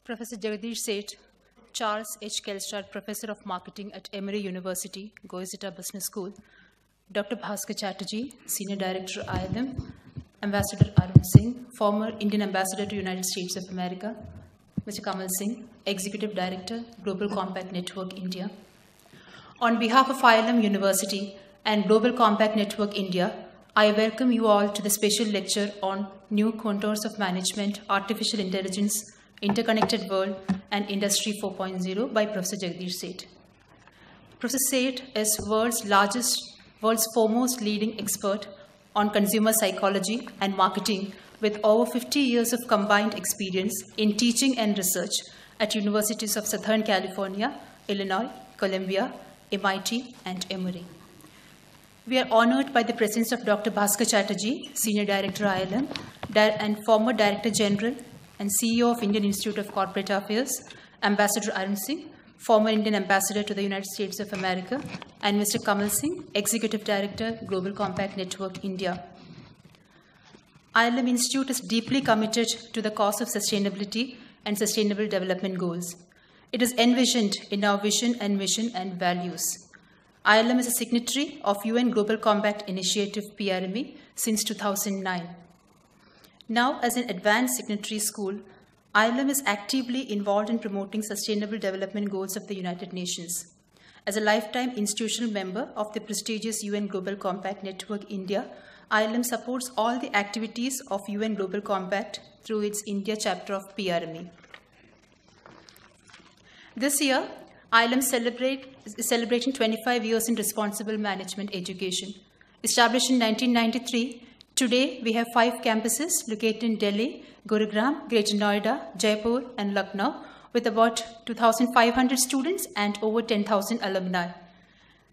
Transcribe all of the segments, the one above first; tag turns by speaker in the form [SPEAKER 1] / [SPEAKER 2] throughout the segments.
[SPEAKER 1] Professor Jagdish Sheth, Charles H. Kellstadt, Professor of Marketing at Emory University, Goizueta Business School, Dr. Bhaskar Chatterjee, Senior Director, AILM, Ambassador Arun Singh, former Indian Ambassador to United States of America, Mr. Kamal Singh, Executive Director, Global Compact Network, India. On behalf of AILM University and Global Compact Network, India, I welcome you all to the special lecture on New Contours of Management, Artificial Intelligence, Interconnected World, and Industry 4.0 by Professor Jagdish Sheth. Professor Sheth is world's foremost leading expert on consumer psychology and marketing with over 50 years of combined experience in teaching and research at universities of Southern California, Illinois, Columbia, MIT, and Emory. We are honored by the presence of Dr. Bhaskar Chatterjee, Senior Director, AILM, and former Director General and CEO of Indian Institute of Corporate Affairs, Ambassador Arun Singh, former Indian Ambassador to the United States of America, and Mr. Kamal Singh, Executive Director, Global Compact Network, India. AILM Institute is deeply committed to the cause of sustainability and sustainable development goals. It is envisioned in our vision and mission and values. AILM is a signatory of UN Global Compact Initiative, PRME, since 2009. Now, as an advanced signatory school, AILM is actively involved in promoting sustainable development goals of the United Nations. As a lifetime institutional member of the prestigious UN Global Compact Network, India, AILM supports all the activities of UN Global Compact through its India chapter of PRME. This year, AILM is celebrating 25 years in responsible management education. Established in 1993, today we have 5 campuses located in Delhi, Gurugram, Greater Noida, Jaipur, and Lucknow, with about 2,500 students and over 10,000 alumni.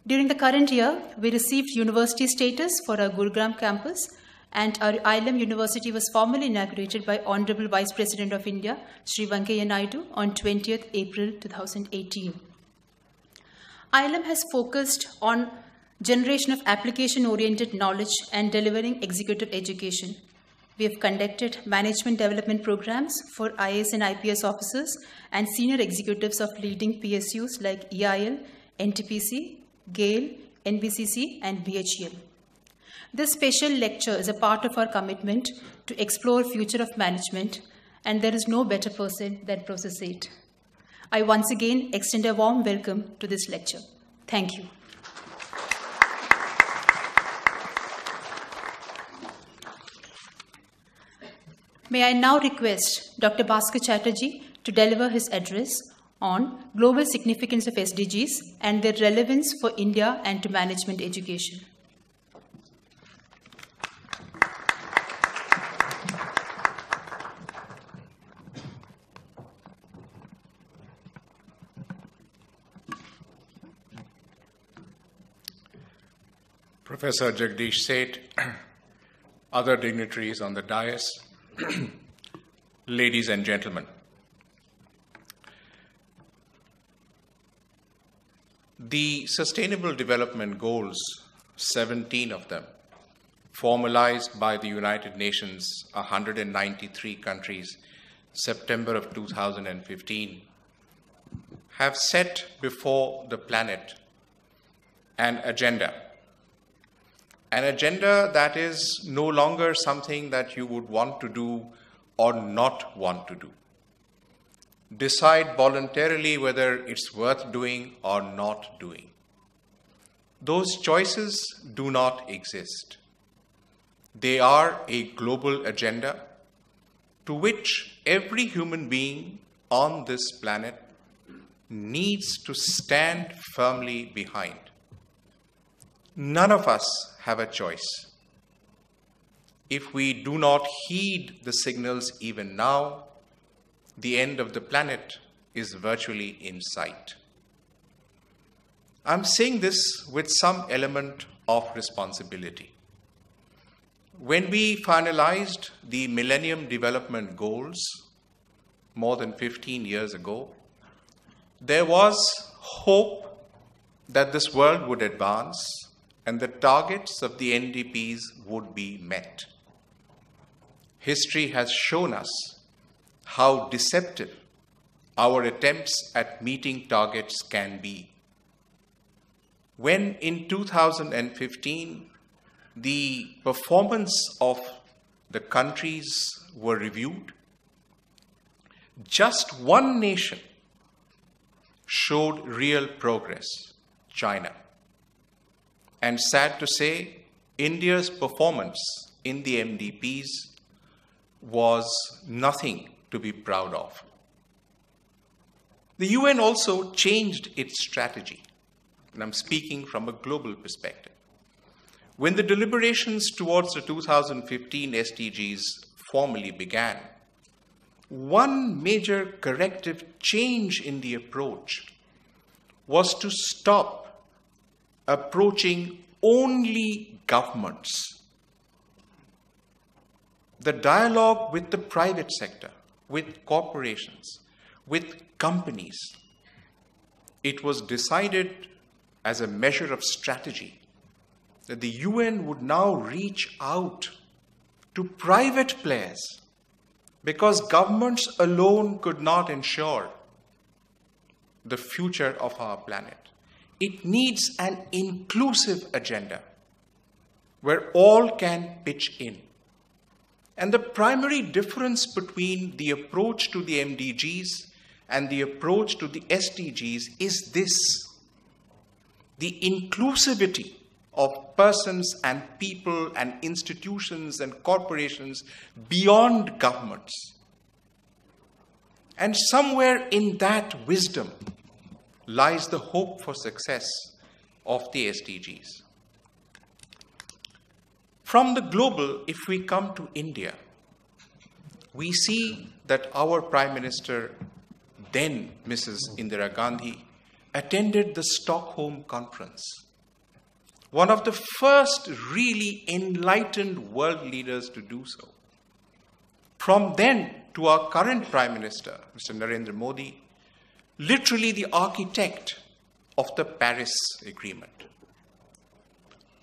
[SPEAKER 1] During the current year, we received university status for our Gurugram campus, and our AILM University was formally inaugurated by Honorable Vice President of India, Shri Venkaiah Naidu, on 20th April 2018. AILM has focused on generation of application-oriented knowledge and delivering executive education. We have conducted management development programs for IAS and IPS officers and senior executives of leading PSUs like EIL, NTPC, GAIL, NBCC, and BHEL. This special lecture is a part of our commitment to explore future of management, and there is no better person than Professor Sheth. I once again extend a warm welcome to this lecture. Thank you. May I now request Dr. Bhaskar Chatterjee to deliver his address on global significance of SDGs and their relevance for India and to management education.
[SPEAKER 2] Professor Jagdish Sheth, other dignitaries on the dais, ladies and gentlemen. The Sustainable Development Goals, 17 of them, formalized by the United Nations, 193 countries, September of 2015, have set before the planet an agenda that is no longer something that you would want to do or not want to do. Decide voluntarily whether it's worth doing or not doing. Those choices do not exist. They are a global agenda to which every human being on this planet needs to stand firmly behind. None of us have a choice. If we do not heed the signals even now, the end of the planet is virtually in sight. I'm saying this with some element of responsibility. When we finalized the Millennium Development Goals more than 15 years ago, there was hope that this world would advance and the targets of the NDPs would be met. History has shown us how deceptive our attempts at meeting targets can be. When in 2015, the performance of the countries were reviewed, just one nation showed real progress, China. And sad to say, India's performance in the MDPs was nothing to be proud of. The UN also changed its strategy, and I'm speaking from a global perspective. When the deliberations towards the 2015 SDGs formally began, one major corrective change in the approach was to stop approaching only governments. The dialogue with the private sector, with corporations, with companies, it was decided as a measure of strategy that the UN would now reach out to private players, because governments alone could not ensure the future of our planet. It needs an inclusive agenda where all can pitch in. And the primary difference between the approach to the MDGs and the approach to the SDGs is this: the inclusivity of persons and people and institutions and corporations beyond governments. And somewhere in that wisdom lies the hope for success of the SDGs. From the global, if we come to India, we see that our Prime Minister, then Mrs. Indira Gandhi, attended the Stockholm Conference. One of the first really enlightened world leaders to do so. From then to our current Prime Minister, Mr. Narendra Modi, literally the architect of the Paris Agreement.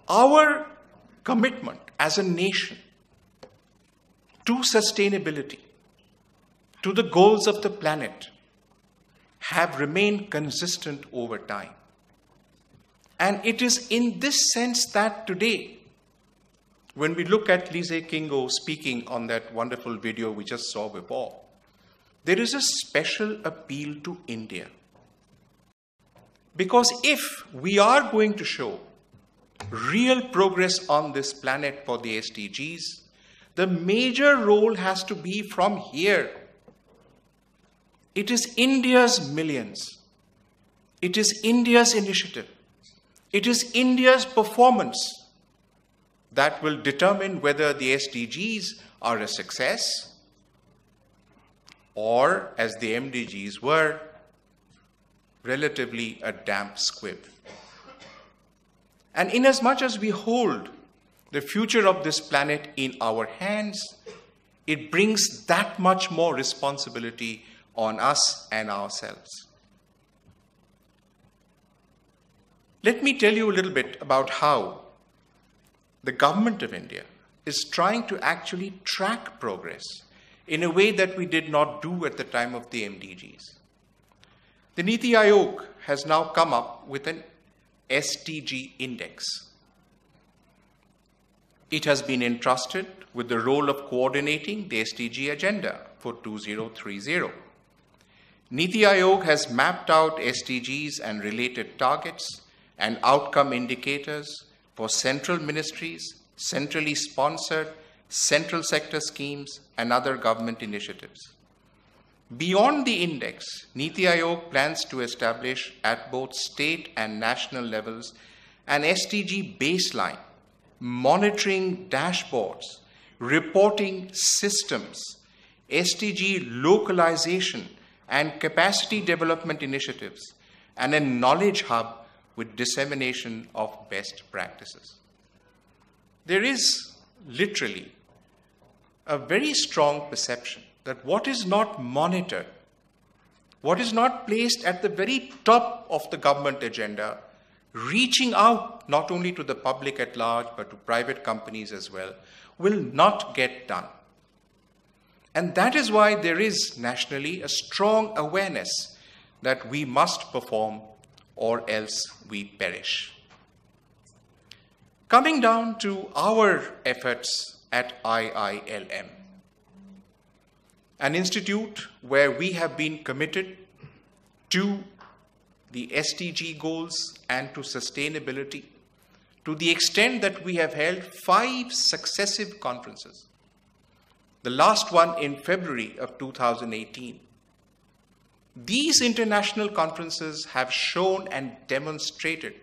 [SPEAKER 2] Our commitment as a nation to sustainability, to the goals of the planet, have remained consistent over time. And it is in this sense that today, when we look at Lise Kingo speaking on that wonderful video we just saw before, there is a special appeal to India. Because if we are going to show real progress on this planet for the SDGs, the major role has to be from here. It is India's millions. It is India's initiative. It is India's performance that will determine whether the SDGs are a success or, as the MDGs were, relatively a damp squib. And inasmuch as we hold the future of this planet in our hands, it brings that much more responsibility on us and ourselves. Let me tell you a little bit about how the government of India is trying to actually track progress in a way that we did not do at the time of the MDGs. The Nithya Oak has now come up with an SDG index. It has been entrusted with the role of coordinating the SDG agenda for 2030. Nithya Oak has mapped out SDGs and related targets and outcome indicators for central ministries, centrally sponsored, central sector schemes, and other government initiatives. Beyond the index, Nithya Oak plans to establish at both state and national levels an SDG baseline, monitoring dashboards, reporting systems, SDG localization and capacity development initiatives, and a knowledge hub with dissemination of best practices. There is literally a very strong perception that what is not monitored, what is not placed at the very top of the government agenda, reaching out not only to the public at large, but to private companies as well, will not get done. And that is why there is nationally a strong awareness that we must perform or else we perish. Coming down to our efforts at AILM, an institute where we have been committed to the SDG goals and to sustainability, to the extent that we have held 5 successive conferences. The last one in February of 2018. These international conferences have shown and demonstrated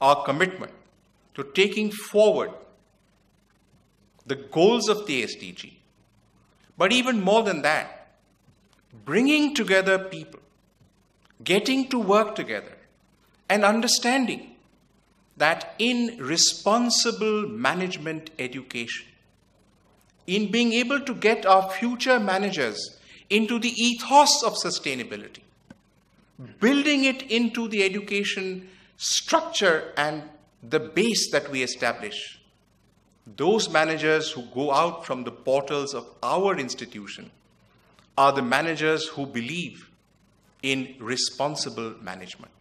[SPEAKER 2] our commitment to taking forward the goals of the SDG. But even more than that, bringing together people, getting to work together, and understanding that in responsible management education, in being able to get our future managers into the ethos of sustainability, building it into the education structure and the base that we establish, those managers who go out from the portals of our institution are the managers who believe in responsible management.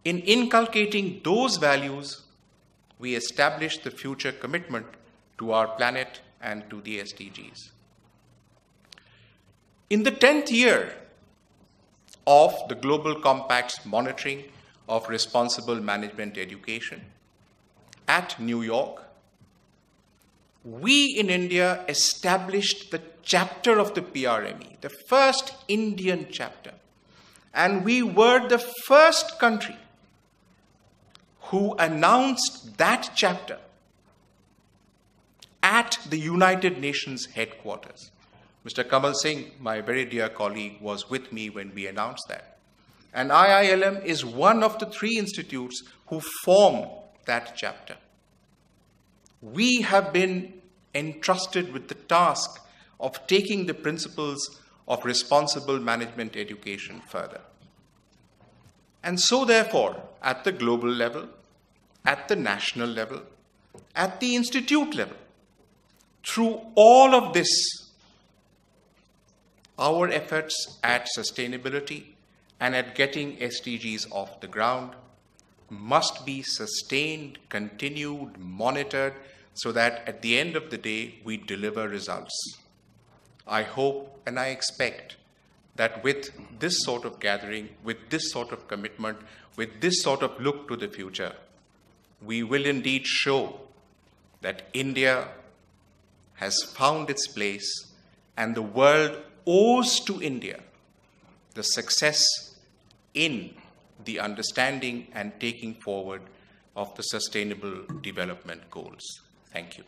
[SPEAKER 2] In inculcating those values, we establish the future commitment to our planet and to the SDGs. In the 10th year of the Global Compact's monitoring of responsible management education at New York, we in India established the chapter of the PRME, the first Indian chapter. And we were the first country who announced that chapter at the United Nations headquarters. Mr. Kamal Singh, my very dear colleague, was with me when we announced that. And AILM is one of the 3 institutes who formed that chapter. We have been entrusted with the task of taking the principles of responsible management education further. And so therefore, at the global level, at the national level, at the institute level, through all of this, our efforts at sustainability and at getting SDGs off the ground must be sustained, continued, monitored, so that at the end of the day, we deliver results. I hope and I expect that with this sort of gathering, with this sort of commitment, with this sort of look to the future, we will indeed show that India has found its place and the world owes to India the success in the understanding and taking forward of the Sustainable Development Goals. Thank you.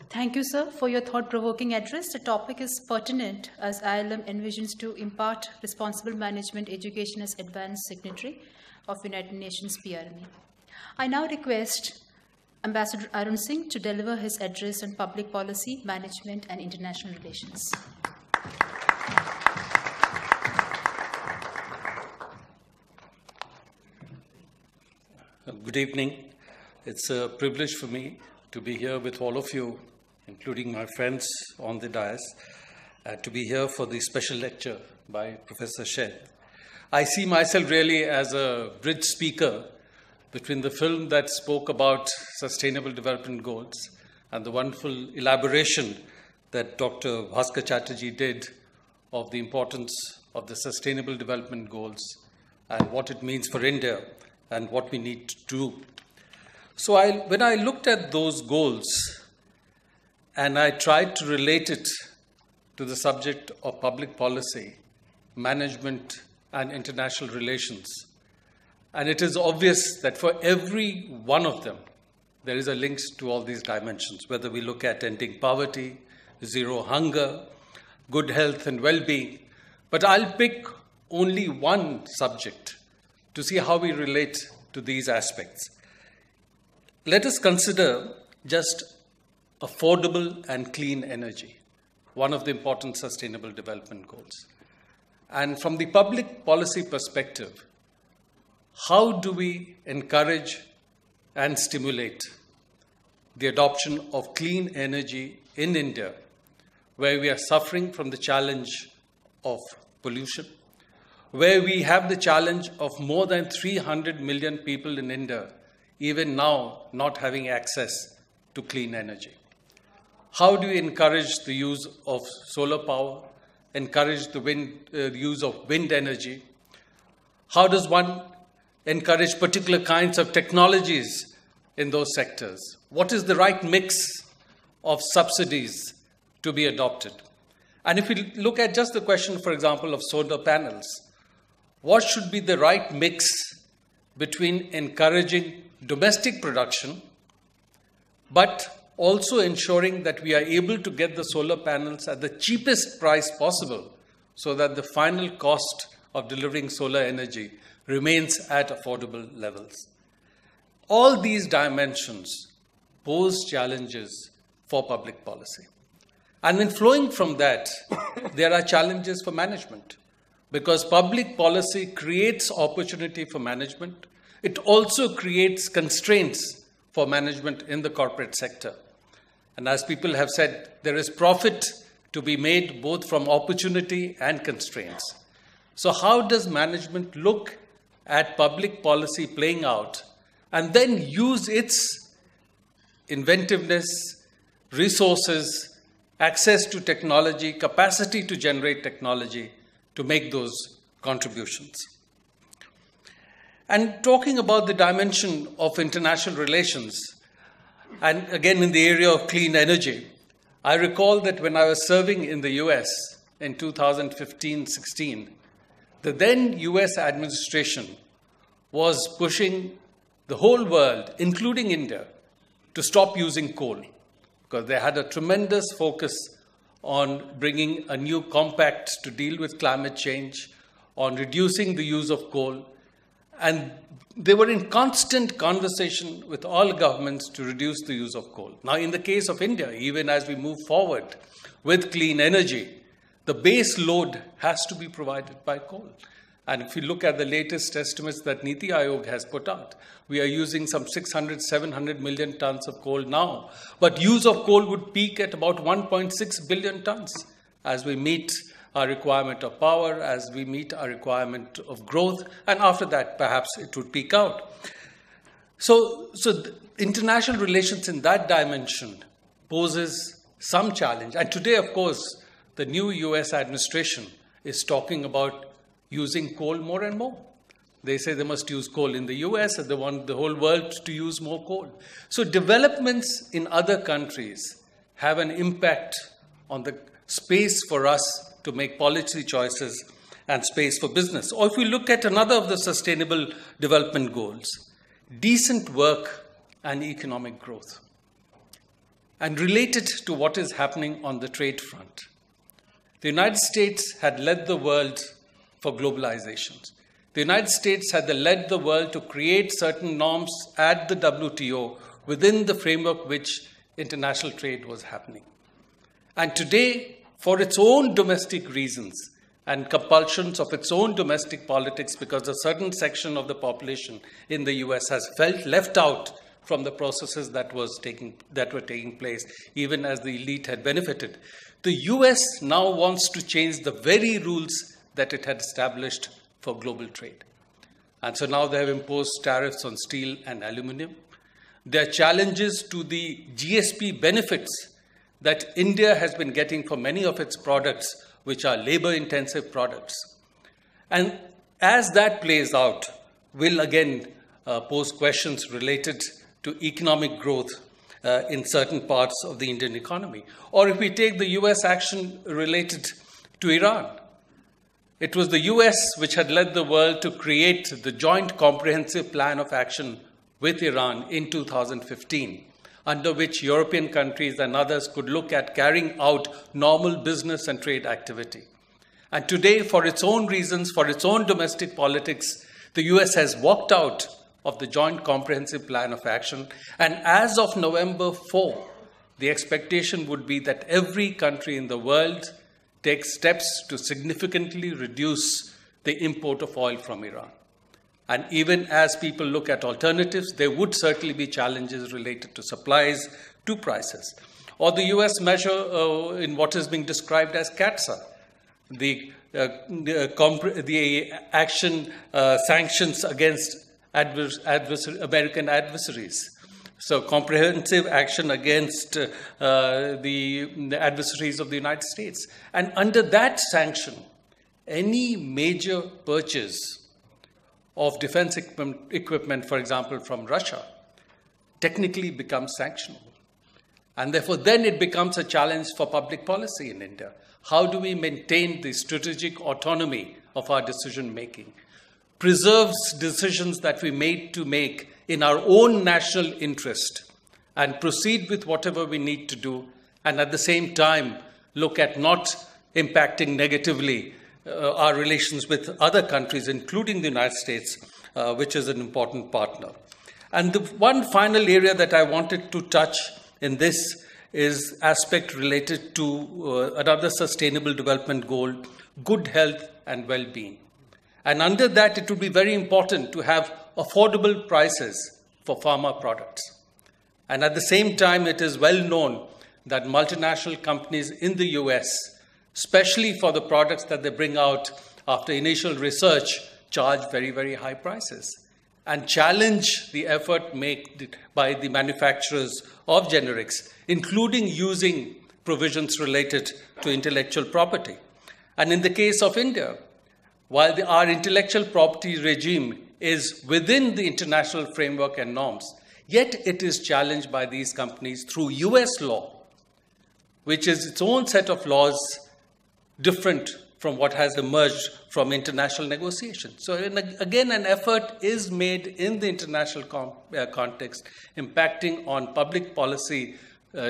[SPEAKER 1] Thank you, sir, for your thought-provoking address. The topic is pertinent as AILM envisions to impart responsible management education as advanced signatory of United Nations PRME. I now request Ambassador Arun Singh to deliver his address on public policy, management, and international relations.
[SPEAKER 3] Good evening. It's a privilege for me to be here with all of you, including my friends on the dais, to be here for the special lecture by Professor Sheth. I see myself really as a bridge speaker between the film that spoke about Sustainable Development Goals and the wonderful elaboration that Dr. Bhaskar Chatterjee did of the importance of the Sustainable Development Goals and what it means for India and what we need to do. So when I looked at those goals and I tried to relate it to the subject of public policy, management, and international relations, and it is obvious that for every one of them, there is a link to all these dimensions, whether we look at ending poverty, zero hunger, good health and well-being. But I'll pick only one subject to see how we relate to these aspects. Let us consider just affordable and clean energy, one of the important sustainable development goals. And from the public policy perspective, how do we encourage and stimulate the adoption of clean energy in India, where we are suffering from the challenge of pollution, where we have the challenge of more than 300 million people in India, even now not having access to clean energy? How do we encourage the use of solar power, encourage the use of wind energy? How does one encourage particular kinds of technologies in those sectors? What is the right mix of subsidies to be adopted? And if we look at just the question, for example, of solar panels, what should be the right mix between encouraging domestic production, but also ensuring that we are able to get the solar panels at the cheapest price possible so that the final cost of delivering solar energy remains at affordable levels? All these dimensions pose challenges for public policy. And then flowing from that, there are challenges for management, because public policy creates opportunity for management. It also creates constraints for management in the corporate sector. And as people have said, there is profit to be made both from opportunity and constraints. So how does management look at public policy playing out and then use its inventiveness, resources, access to technology, capacity to generate technology to make those contributions? And talking about the dimension of international relations, and again in the area of clean energy, I recall that when I was serving in the US in 2015-16, the then US administration was pushing the whole world, including India, to stop using coal, because they had a tremendous focus on bringing a new compact to deal with climate change, on reducing the use of coal. And they were in constant conversation with all governments to reduce the use of coal. Now, in the case of India, even as we move forward with clean energy, the base load has to be provided by coal. And if you look at the latest estimates that Nithya Oak has put out, we are using some 600, 700 million tons of coal now. But use of coal would peak at about 1.6 billion tons as we meet our requirement of power, as we meet our requirement of growth, and after that, perhaps it would peak out. So international relations in that dimension poses some challenge. And today, of course, the new US administration is talking about using coal more and more. They say they must use coal in the US, and they want the whole world to use more coal. So developments in other countries have an impact on the space for us to make policy choices and space for business. Or if we look at another of the sustainable development goals, decent work and economic growth. And related to what is happening on the trade front, the United States had led the world for globalization. The United States had led the world to create certain norms at the WTO within the framework which international trade was happening. And today, for its own domestic reasons and compulsions of its own domestic politics, because a certain section of the population in the US has felt left out from the processes that were taking place, even as the elite had benefited, the US now wants to change the very rules that it had established for global trade. And so now they have imposed tariffs on steel and aluminum. There are challenges to the GSP benefits that India has been getting for many of its products, which are labor-intensive products. And as that plays out, will again pose questions related to economic growth in certain parts of the Indian economy. Or if we take the US action related to Iran, it was the US which had led the world to create the Joint Comprehensive Plan of Action with Iran in 2015, under which European countries and others could look at carrying out normal business and trade activity. And today, for its own reasons, for its own domestic politics, the US has walked out of the Joint Comprehensive Plan of Action. And as of November 4, the expectation would be that every country in the world takes steps to significantly reduce the import of oil from Iran. And even as people look at alternatives, there would certainly be challenges related to supplies, to prices. Or the US measure in what is being described as CATSA, the action sanctions against American adversaries. So comprehensive action against the adversaries of the United States. And under that sanction, any major purchase of defense equipment, for example, from Russia, technically becomes sanctionable. And therefore, then it becomes a challenge for public policy in India. How do we maintain the strategic autonomy of our decision-making? Preserves decisions that we made to make in our own national interest and proceed with whatever we need to do, and at the same time look at not impacting negatively our relations with other countries, including the United States, which is an important partner. And the one final area that I wanted to touch in this is aspect related to another sustainable development goal, good health and well-being. And under that, it would be very important to have affordable prices for pharma products. And at the same time, it is well known that multinational companies in the US, especially for the products that they bring out after initial research, charge very, very high prices and challenge the effort made by the manufacturers of generics, including using provisions related to intellectual property. And in the case of India, while our intellectual property regime is within the international framework and norms, yet it is challenged by these companies through US law, which is its own set of laws different from what has emerged from international negotiations. So again, an effort is made in the international context, impacting on public policy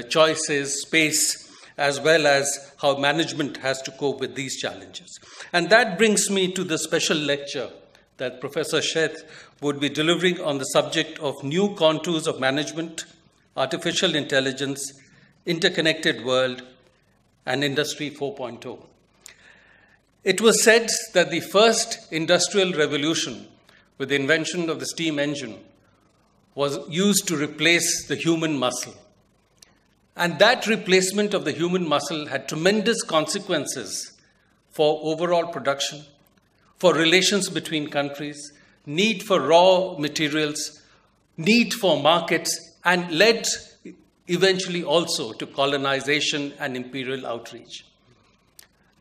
[SPEAKER 3] choices, space, as well as how management has to cope with these challenges. And that brings me to the special lecture that Professor Sheth would be delivering on the subject of new contours of management, artificial intelligence, interconnected world, and Industry 4.0. It was said that the first industrial revolution, with the invention of the steam engine, was used to replace the human muscle. And that replacement of the human muscle had tremendous consequences for overall production, for relations between countries, need for raw materials, need for markets, and led eventually also to colonization and imperial outreach.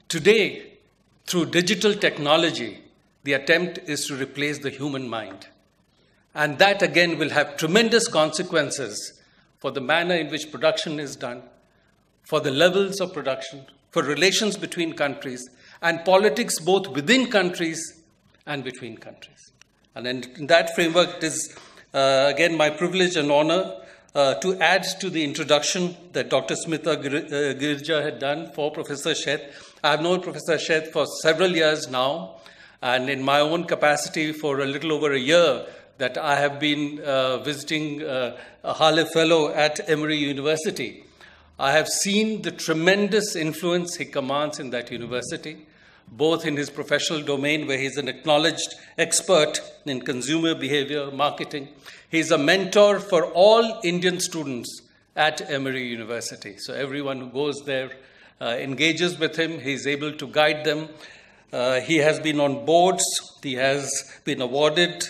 [SPEAKER 3] Today, through digital technology, the attempt is to replace the human mind. And that again will have tremendous consequences for the manner in which production is done, for the levels of production, for relations between countries, and politics both within countries and between countries. And in that framework, it is again my privilege and honor to add to the introduction that Dr. Smita Girja had done for Professor Sheth. I have known Professor Sheth for several years now, and in my own capacity for a little over a year, that I have been visiting a Hale Fellow at Emory University. I have seen the tremendous influence he commands in that university, both in his professional domain, where he's an acknowledged expert in consumer behavior, marketing. He's a mentor for all Indian students at Emory University. So everyone who goes there engages with him. He's able to guide them. He has been on boards. He has been awarded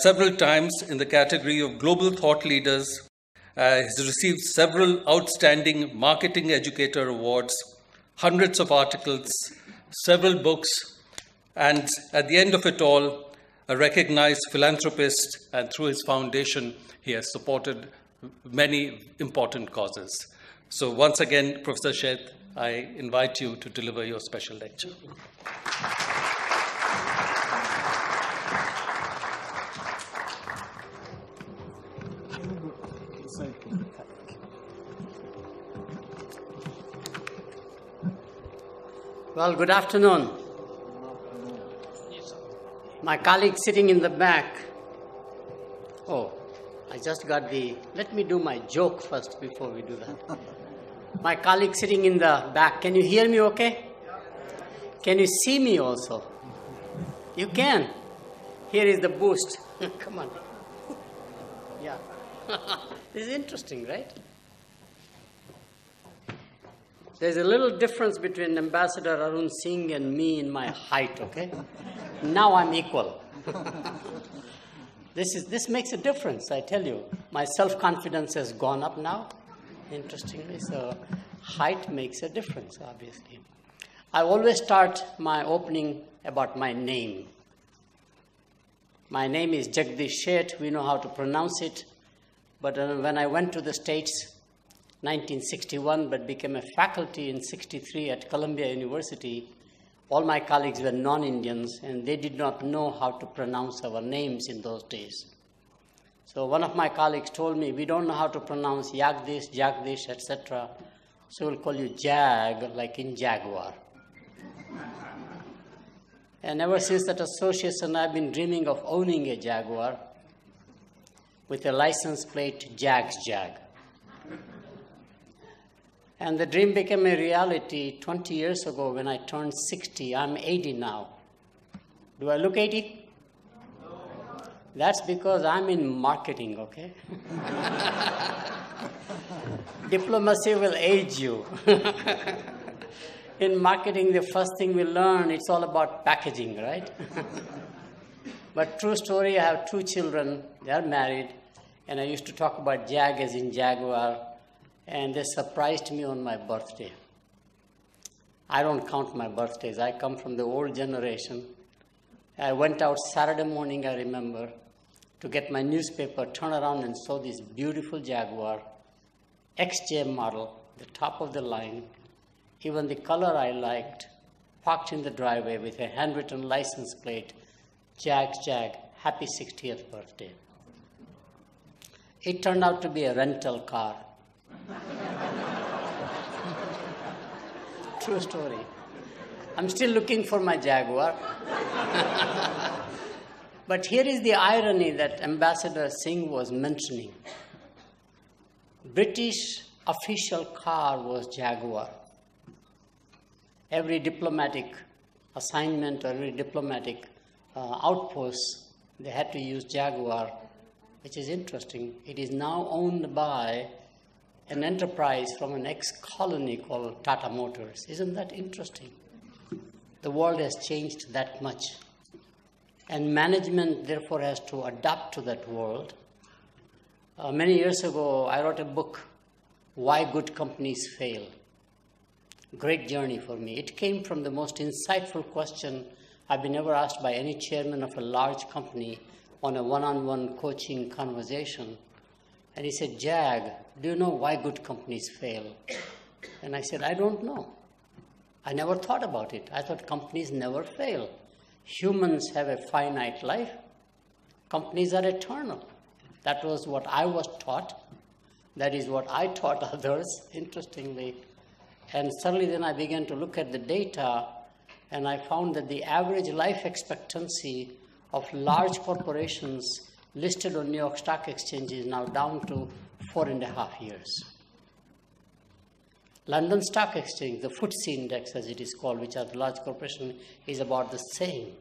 [SPEAKER 3] several times in the category of global thought leaders. He's received several outstanding marketing educator awards, hundreds of articles, several books, and at the end of it all, a recognized philanthropist, and through his foundation, he has supported many important causes. So once again, Professor Sheth, I invite you to deliver your special lecture.
[SPEAKER 4] Well, good afternoon. My colleague sitting in the back. Oh, I just got let me do my joke first before we do that. My colleague sitting in the back, can you hear me okay? Can you see me also? You can. Here is the boost. Come on. Yeah. This is interesting, right? There's a little difference between Ambassador Arun Singh and me in my height, okay? Now I'm equal. This makes a difference, I tell you. My self-confidence has gone up now, interestingly. So height makes a difference, obviously. I always start my opening about my name. My name is Jagdish Sheth. We know how to pronounce it. But when I went to the States, 1961, but became a faculty in 63 at Columbia University, all my colleagues were non-Indians, and they did not know how to pronounce our names in those days. So one of my colleagues told me, we don't know how to pronounce Yagdish, Jagdish, etc. So we'll call you Jag, like in Jaguar. And ever since that association, I've been dreaming of owning a Jaguar with a license plate Jag's Jag. And the dream became a reality 20 years ago when I turned 60. I'm 80 now. Do I look 80? No. That's because I'm in marketing, okay? Diplomacy will age you. In marketing, the first thing we learn, it's all about packaging, right? But true story, I have 2 children. They are married. And I used to talk about Jag as in Jaguar. And they surprised me on my birthday. I don't count my birthdays. I come from the old generation. I went out Saturday morning, I remember, to get my newspaper, turn around and saw this beautiful Jaguar, XJ model, the top of the line, even the color I liked, parked in the driveway with a handwritten license plate, Jag's Jag, happy 60th birthday. It turned out to be a rental car. True story. I'm still looking for my Jaguar. But here is the irony that Ambassador Singh was mentioning. British official car was Jaguar. Every diplomatic assignment or every diplomatic outpost, they had to use Jaguar, which is interesting. It is now owned by an enterprise from an ex-colony called Tata Motors. Isn't that interesting? The world has changed that much. And management, therefore, has to adapt to that world. Many years ago, I wrote a book, Why Good Companies Fail. Great journey for me. It came from the most insightful question I've been ever asked by any chairman of a large company on a one-on-one coaching conversation. And he said, Jag, do you know why good companies fail? And I said, I don't know. I never thought about it. I thought companies never fail. Humans have a finite life. Companies are eternal. That was what I was taught. That is what I taught others, interestingly. And suddenly then I began to look at the data, and I found that the average life expectancy of large corporations listed on New York Stock Exchange is now down to 4.5 years. London Stock Exchange, the FTSE index as it is called, which are the large corporations, is about the same.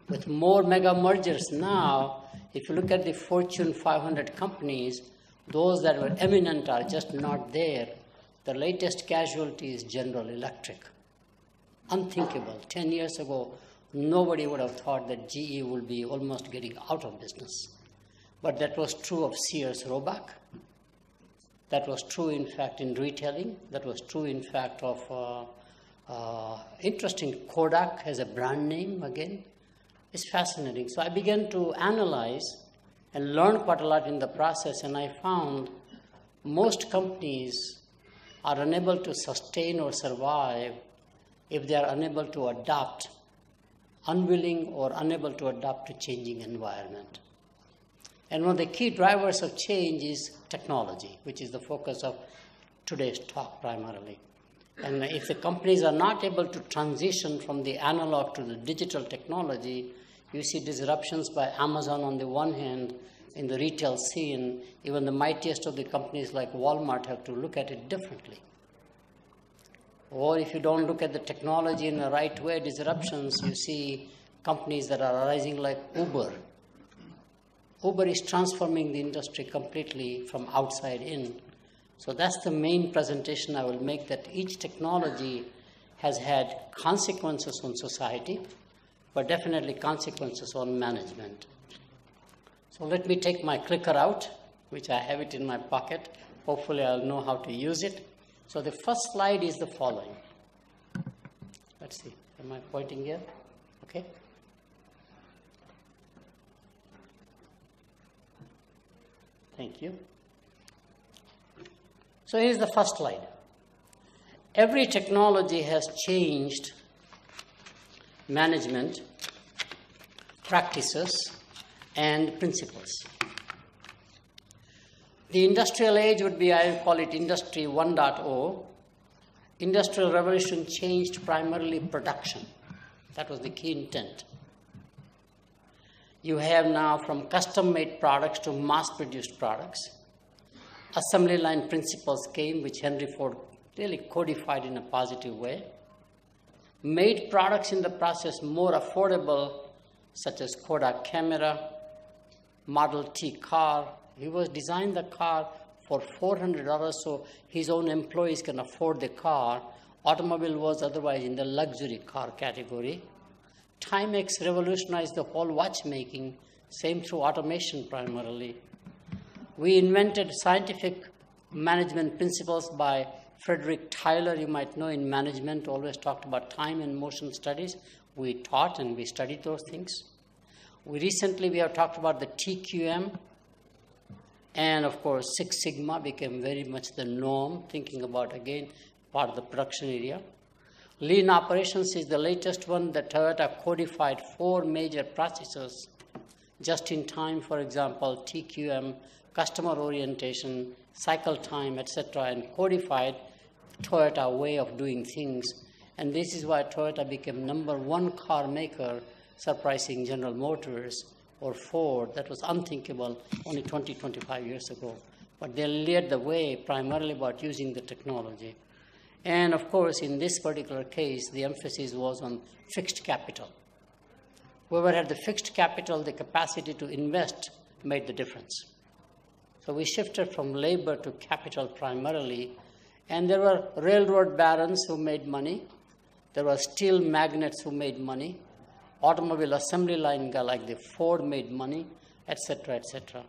[SPEAKER 4] With more mega mergers now, if you look at the Fortune 500 companies, those that were eminent are just not there. The latest casualty is General Electric. Unthinkable. 10 years ago, nobody would have thought that GE would be almost getting out of business. But that was true of Sears Roebuck. That was true, in fact, in retailing. That was true, in fact, of interesting Kodak as a brand name again. It's fascinating. So I began to analyze and learn quite a lot in the process, and I found most companies are unable to sustain or survive if they are unable to adapt, unwilling or unable to adapt to changing environment. And one of the key drivers of change is technology, which is the focus of today's talk primarily. And if the companies are not able to transition from the analog to the digital technology, you see disruptions by Amazon on the one hand in the retail scene. Even the mightiest of the companies like Walmart have to look at it differently. Or if you don't look at the technology in the right way, disruptions, you see companies that are arising like Uber. Uber is transforming the industry completely from outside in. So that's the main presentation I will make, that each technology has had consequences on society, but definitely consequences on management. So let me take my clicker out, which I have it in my pocket. Hopefully I'll know how to use it. So the first slide is the following. Let's see, am I pointing here? Okay. Thank you. So here's the first slide. Every technology has changed management practices and principles. The industrial age would be, I call it Industry 1.0. Industrial Revolution changed primarily production. That was the key intent. You have now from custom-made products to mass-produced products. Assembly line principles came, which Henry Ford really codified in a positive way. Made products in the process more affordable, such as Kodak camera, Model T car. He was designed the car for $400 so his own employees can afford the car. Automobile was otherwise in the luxury car category. Timex revolutionized the whole watchmaking, same through automation primarily. We invented scientific management principles by Frederick Tyler, you might know in management, always talked about time and motion studies. We taught and we studied those things. We have talked about the TQM, and of course Six Sigma became very much the norm, thinking about, again, part of the production area. Lean operations is the latest one that Toyota codified 4 major processes. Just in time, for example, TQM, customer orientation, cycle time, etc., and codified Toyota way of doing things. And this is why Toyota became #1 car maker, surprising General Motors or Ford. That was unthinkable only 20, 25 years ago. But they led the way primarily about using the technology. And of course, in this particular case, the emphasis was on fixed capital. Whoever had the fixed capital, the capacity to invest, made the difference. So we shifted from labor to capital primarily, and there were railroad barons who made money. There were steel magnates who made money. Automobile assembly line guy like the Ford made money, etc., etc.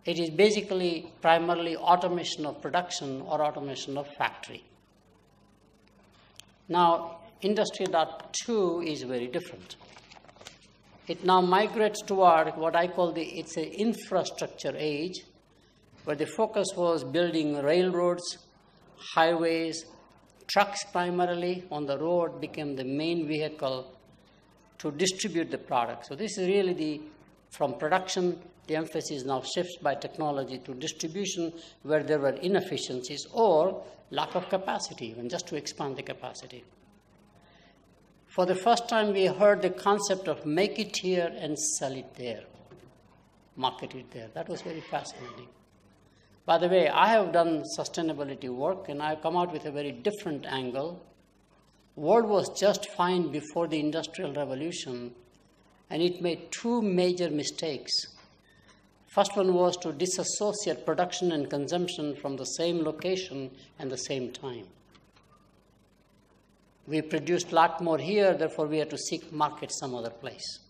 [SPEAKER 4] It is basically primarily automation of production or automation of factory. Now, Industry 2.0 is very different. It now migrates toward what I call it's an infrastructure age, where the focus was building railroads, highways, trucks primarily on the road became the main vehicle to distribute the product. So this is really from production, the emphasis now shifts by technology to distribution where there were inefficiencies or lack of capacity, even just to expand the capacity. For the first time, we heard the concept of make it here and sell it there, market it there. That was very fascinating. By the way, I have done sustainability work, and I've come out with a very different angle. World was just fine before the Industrial Revolution, and it made 2 major mistakes. First one was to disassociate production and consumption from the same location and the same time. We produced a lot more here, therefore we had to seek market some other place.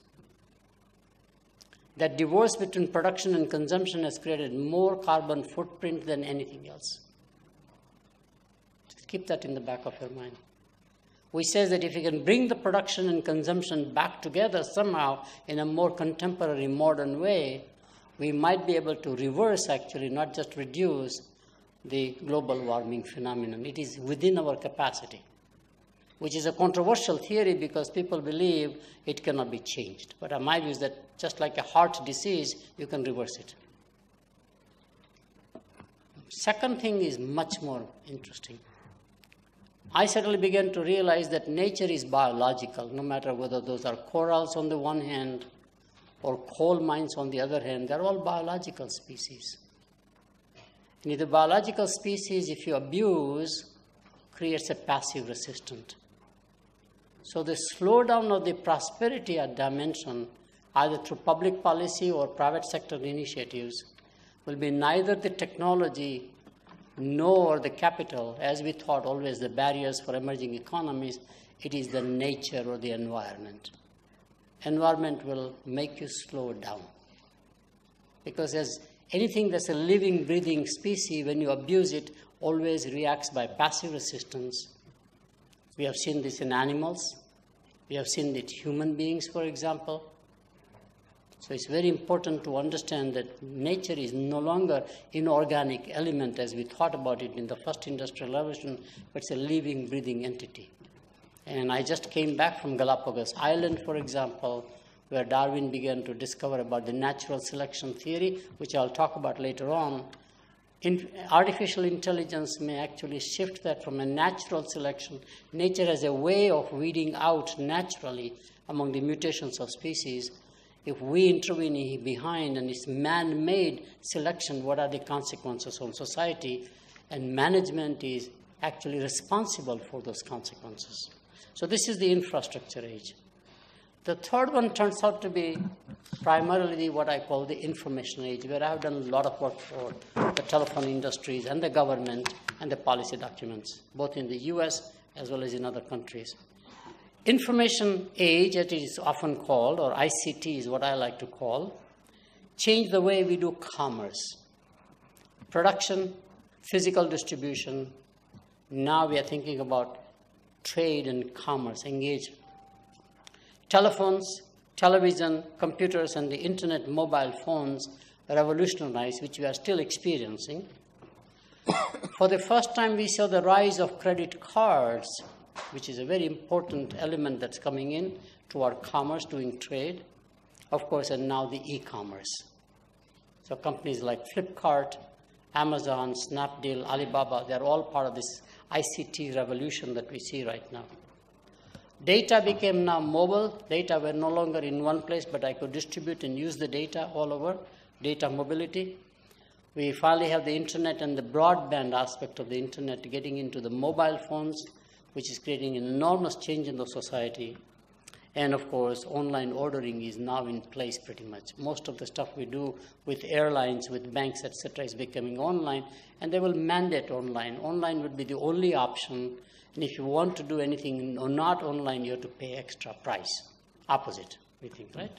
[SPEAKER 4] That divorce between production and consumption has created more carbon footprint than anything else. Just keep that in the back of your mind. We say that if you can bring the production and consumption back together somehow in a more contemporary, modern way, we might be able to reverse, actually, not just reduce the global warming phenomenon. It is within our capacity, which is a controversial theory because people believe it cannot be changed. But my view is that just like a heart disease, you can reverse it. Second thing is much more interesting. I suddenly began to realize that nature is biological, no matter whether those are corals on the one hand or coal mines on the other hand. They're all biological species. And the biological species, if you abuse, creates a passive resistant. So the slowdown of the prosperity dimension, either through public policy or private sector initiatives, will be neither the technology nor the capital, as we thought always the barriers for emerging economies. It is the nature or the environment. Environment will make you slow down. Because as anything that's a living, breathing species, when you abuse it, always reacts by passive resistance. We have seen this in animals. We have seen it in human beings, for example. So it's very important to understand that nature is no longer inorganic element as we thought about it in the first industrial revolution, but it's a living, breathing entity. And I just came back from Galapagos Island, for example, where Darwin began to discover about the natural selection theory, which I'll talk about later on. Artificial intelligence may actually shift that from a natural selection. Nature has a way of weeding out naturally among the mutations of species. If we intervene behind and it's man-made selection, what are the consequences on society? And management is actually responsible for those consequences. So this is the infrastructure age. The third one turns out to be primarily what I call the information age, where I have done a lot of work for the telephone industries and the government and the policy documents, both in the US as well as in other countries. Information age, as it is often called, or ICT is what I like to call, changed the way we do commerce. Production, physical distribution. Now we are thinking about trade and commerce, engagement. Telephones, television, computers, and the internet mobile phones revolutionized, which we are still experiencing. For the first time, we saw the rise of credit cards, which is a very important element that's coming in to our commerce, doing trade, of course, and now the e-commerce. So companies like Flipkart, Amazon, Snapdeal, Alibaba, they're all part of this ICT revolution that we see right now. Data became now mobile. Data were no longer in one place, but I could distribute and use the data all over, data mobility. We finally have the internet and the broadband aspect of the internet getting into the mobile phones, which is creating an enormous change in the society. And of course, online ordering is now in place pretty much. Most of the stuff we do with airlines, with banks, etc., is becoming online, and they will mandate online. Online would be the only option. And if you want to do anything not online, you have to pay extra price. Opposite, we think, right?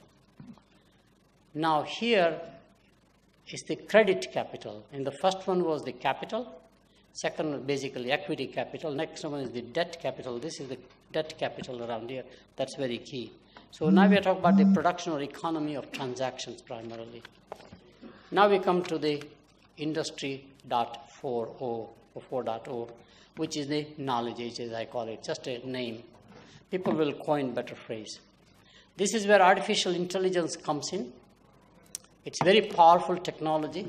[SPEAKER 4] Now here is the credit capital. And the first one was the capital. Second was basically equity capital. Next one is the debt capital. This is the debt capital around here. That's very key. So now we are talking about the production or economy of transactions primarily. Now we come to the Industry 4.0 or 4.0. Which is the knowledge age, as I call it, just a name. People will coin better phrase. This is where artificial intelligence comes in. It's very powerful technology.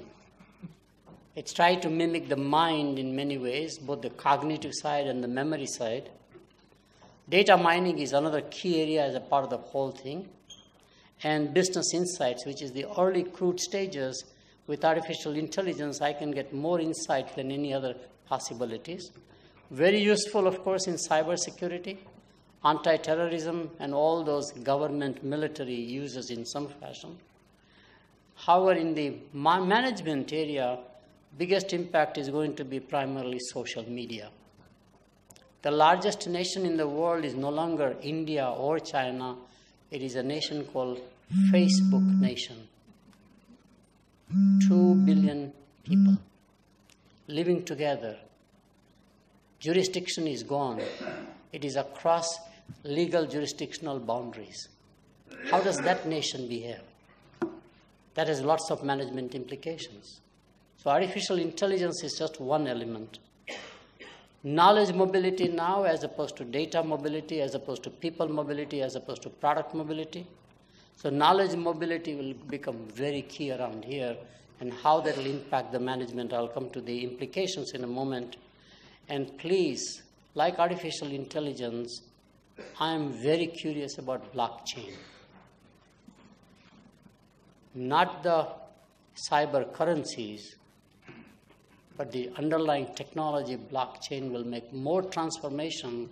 [SPEAKER 4] It's trying to mimic the mind in many ways, both the cognitive side and the memory side. Data mining is another key area as a part of the whole thing. And business insights, which is the early crude stages. With artificial intelligence, I can get more insight than any other possibilities. Very useful, of course, in cybersecurity, anti-terrorism, and all those government military uses in some fashion. However, in the management area, biggest impact is going to be primarily social media. The largest nation in the world is no longer India or China. It is a nation called Facebook nation. 2 billion people living together. Jurisdiction is gone. It is across legal jurisdictional boundaries. How does that nation behave? That has lots of management implications. So artificial intelligence is just one element. Knowledge mobility now, as opposed to data mobility, as opposed to people mobility, as opposed to product mobility. So knowledge mobility will become very key around here, and how that will impact the management. I'll come to the implications in a moment. And please, like artificial intelligence, I am very curious about blockchain. Not the cyber currencies, but the underlying technology blockchain will make more transformation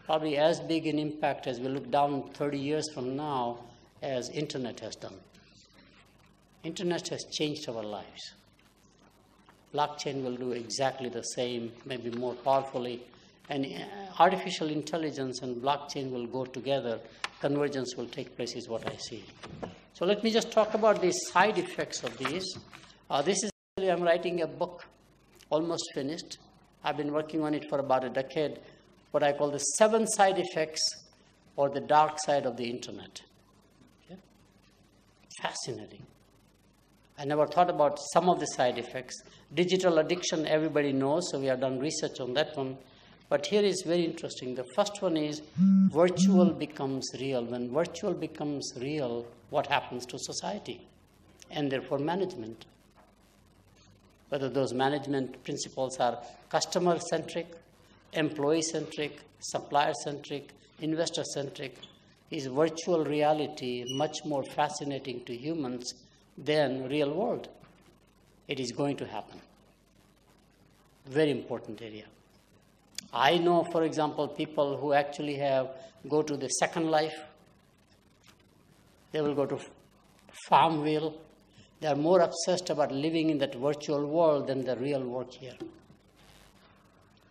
[SPEAKER 4] probably as big an impact as we look down 30 years from now as internet has done. Internet has changed our lives. Blockchain will do exactly the same, maybe more powerfully. And artificial intelligence and blockchain will go together. Convergence will take place is what I see. So let me just talk about the side effects of these. This is actually, I'm writing a book, almost finished. I've been working on it for about a decade, what I call the 7 side effects or the dark side of the internet. Okay? Fascinating. I never thought about some of the side effects. Digital addiction, everybody knows, so we have done research on that one. But here is very interesting. The first one is virtual becomes real. When virtual becomes real, what happens to society and therefore management? Whether those management principles are customer-centric, employee-centric, supplier-centric, investor-centric, is virtual reality much more fascinating to humans than real world? It is going to happen. Very important area. I know, for example, people who actually go to the Second Life. They will go to Farmville. They are more obsessed about living in that virtual world than the real work here.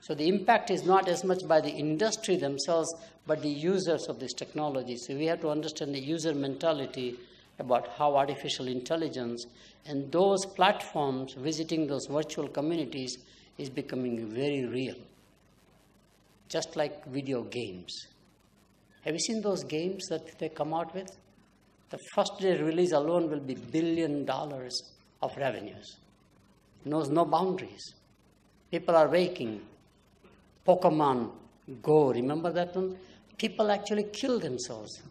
[SPEAKER 4] So the impact is not as much by the industry themselves, but the users of this technology. So we have to understand the user mentality about how artificial intelligence and those platforms visiting those virtual communities is becoming very real. Just like video games. Have you seen those games that they come out with? The first day release alone will be $1 billion of revenues. Knows no boundaries. People are waking. Pokemon Go, remember that one? People actually kill themselves.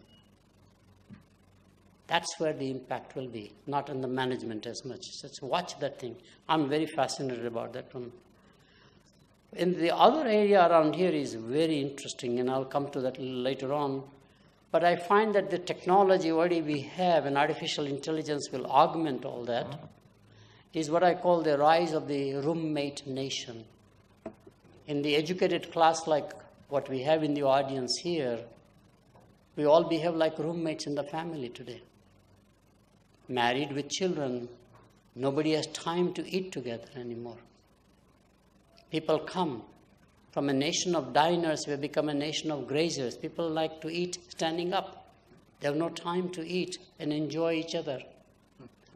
[SPEAKER 4] That's where the impact will be, not in the management as much. So watch that thing. I'm very fascinated about that one. And the other area around here is very interesting, and I'll come to that later on. But I find that the technology already we have, and artificial intelligence will augment all that, is what I call the rise of the roommate nation. In the educated class like what we have in the audience here, we all behave like roommates in the family today. Married with children, nobody has time to eat together anymore. People come from a nation of diners, we have become a nation of grazers. People like to eat standing up. They have no time to eat and enjoy each other.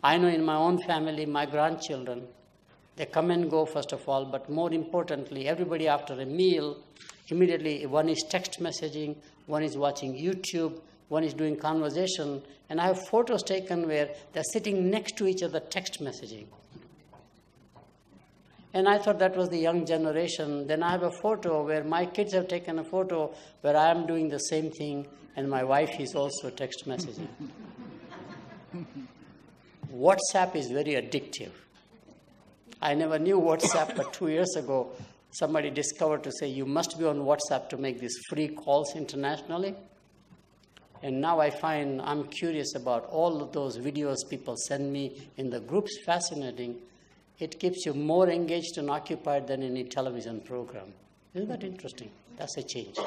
[SPEAKER 4] I know in my own family, my grandchildren, they come and go first of all, but more importantly, everybody after a meal, immediately one is text messaging, one is watching YouTube, one is doing conversation, and I have photos taken where they're sitting next to each other text messaging. And I thought that was the young generation. Then I have a photo where my kids have taken a photo where I am doing the same thing and my wife is also text messaging. WhatsApp is very addictive. I never knew WhatsApp, but 2 years ago, somebody discovered to say, you must be on WhatsApp to make these free calls internationally. And now I find I'm curious about all of those videos people send me in the groups, fascinating. It keeps you more engaged and occupied than any television program. Isn't that interesting? That's a change.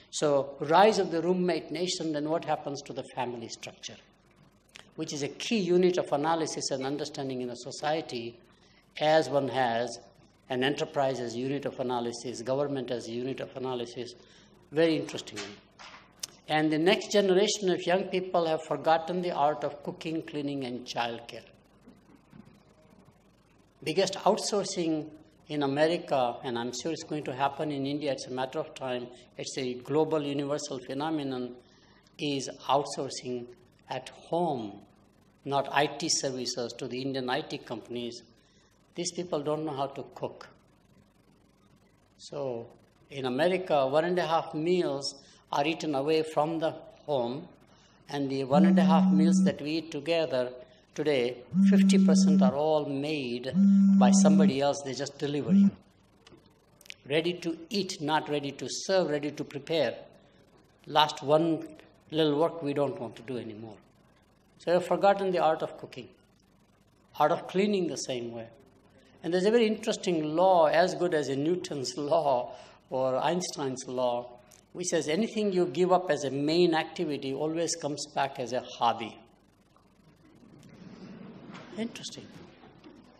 [SPEAKER 4] So, rise of the roommate nation, then what happens to the family structure, which is a key unit of analysis and understanding in a society, as one has an enterprise as a unit of analysis, government as a unit of analysis. Very interesting. And the next generation of young people have forgotten the art of cooking, cleaning, and childcare. Biggest outsourcing in America, and I'm sure it's going to happen in India, it's a matter of time, it's a global universal phenomenon, is outsourcing at home, not IT services to the Indian IT companies. These people don't know how to cook. So in America, 1.5 meals are eaten away from the home, and the 1.5 meals that we eat together today, 50% are all made by somebody else. They just deliver you. Ready to eat, not ready to serve, ready to prepare. Last one little work we don't want to do anymore. So we've forgotten the art of cooking, art of cleaning the same way. And there's a very interesting law, as good as a Newton's law or Einstein's law, which says anything you give up as a main activity always comes back as a hobby. Interesting.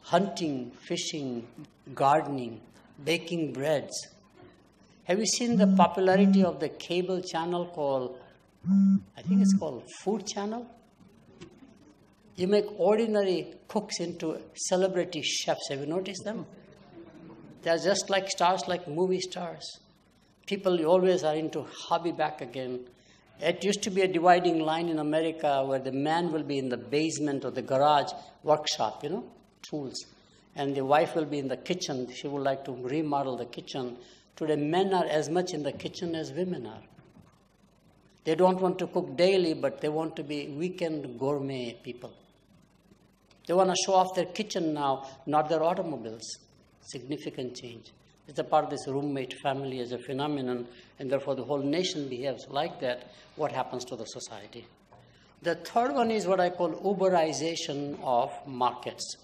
[SPEAKER 4] Hunting, fishing, gardening, baking breads. Have you seen the popularity of the cable channel called, I think it's called Food Channel? You make ordinary cooks into celebrity chefs. Have you noticed them? They are just like stars, like movie stars. People always are into hobby back again. It used to be a dividing line in America where the man will be in the basement or the garage workshop, tools. And the wife will be in the kitchen. She would like to remodel the kitchen. Today, men are as much in the kitchen as women are. They don't want to cook daily, but they want to be weekend gourmet people. They want to show off their kitchen now, not their automobiles. Significant change. It's a part of this roommate family as a phenomenon, and therefore the whole nation behaves like that. What happens to the society? The third one is what I call Uberization of markets.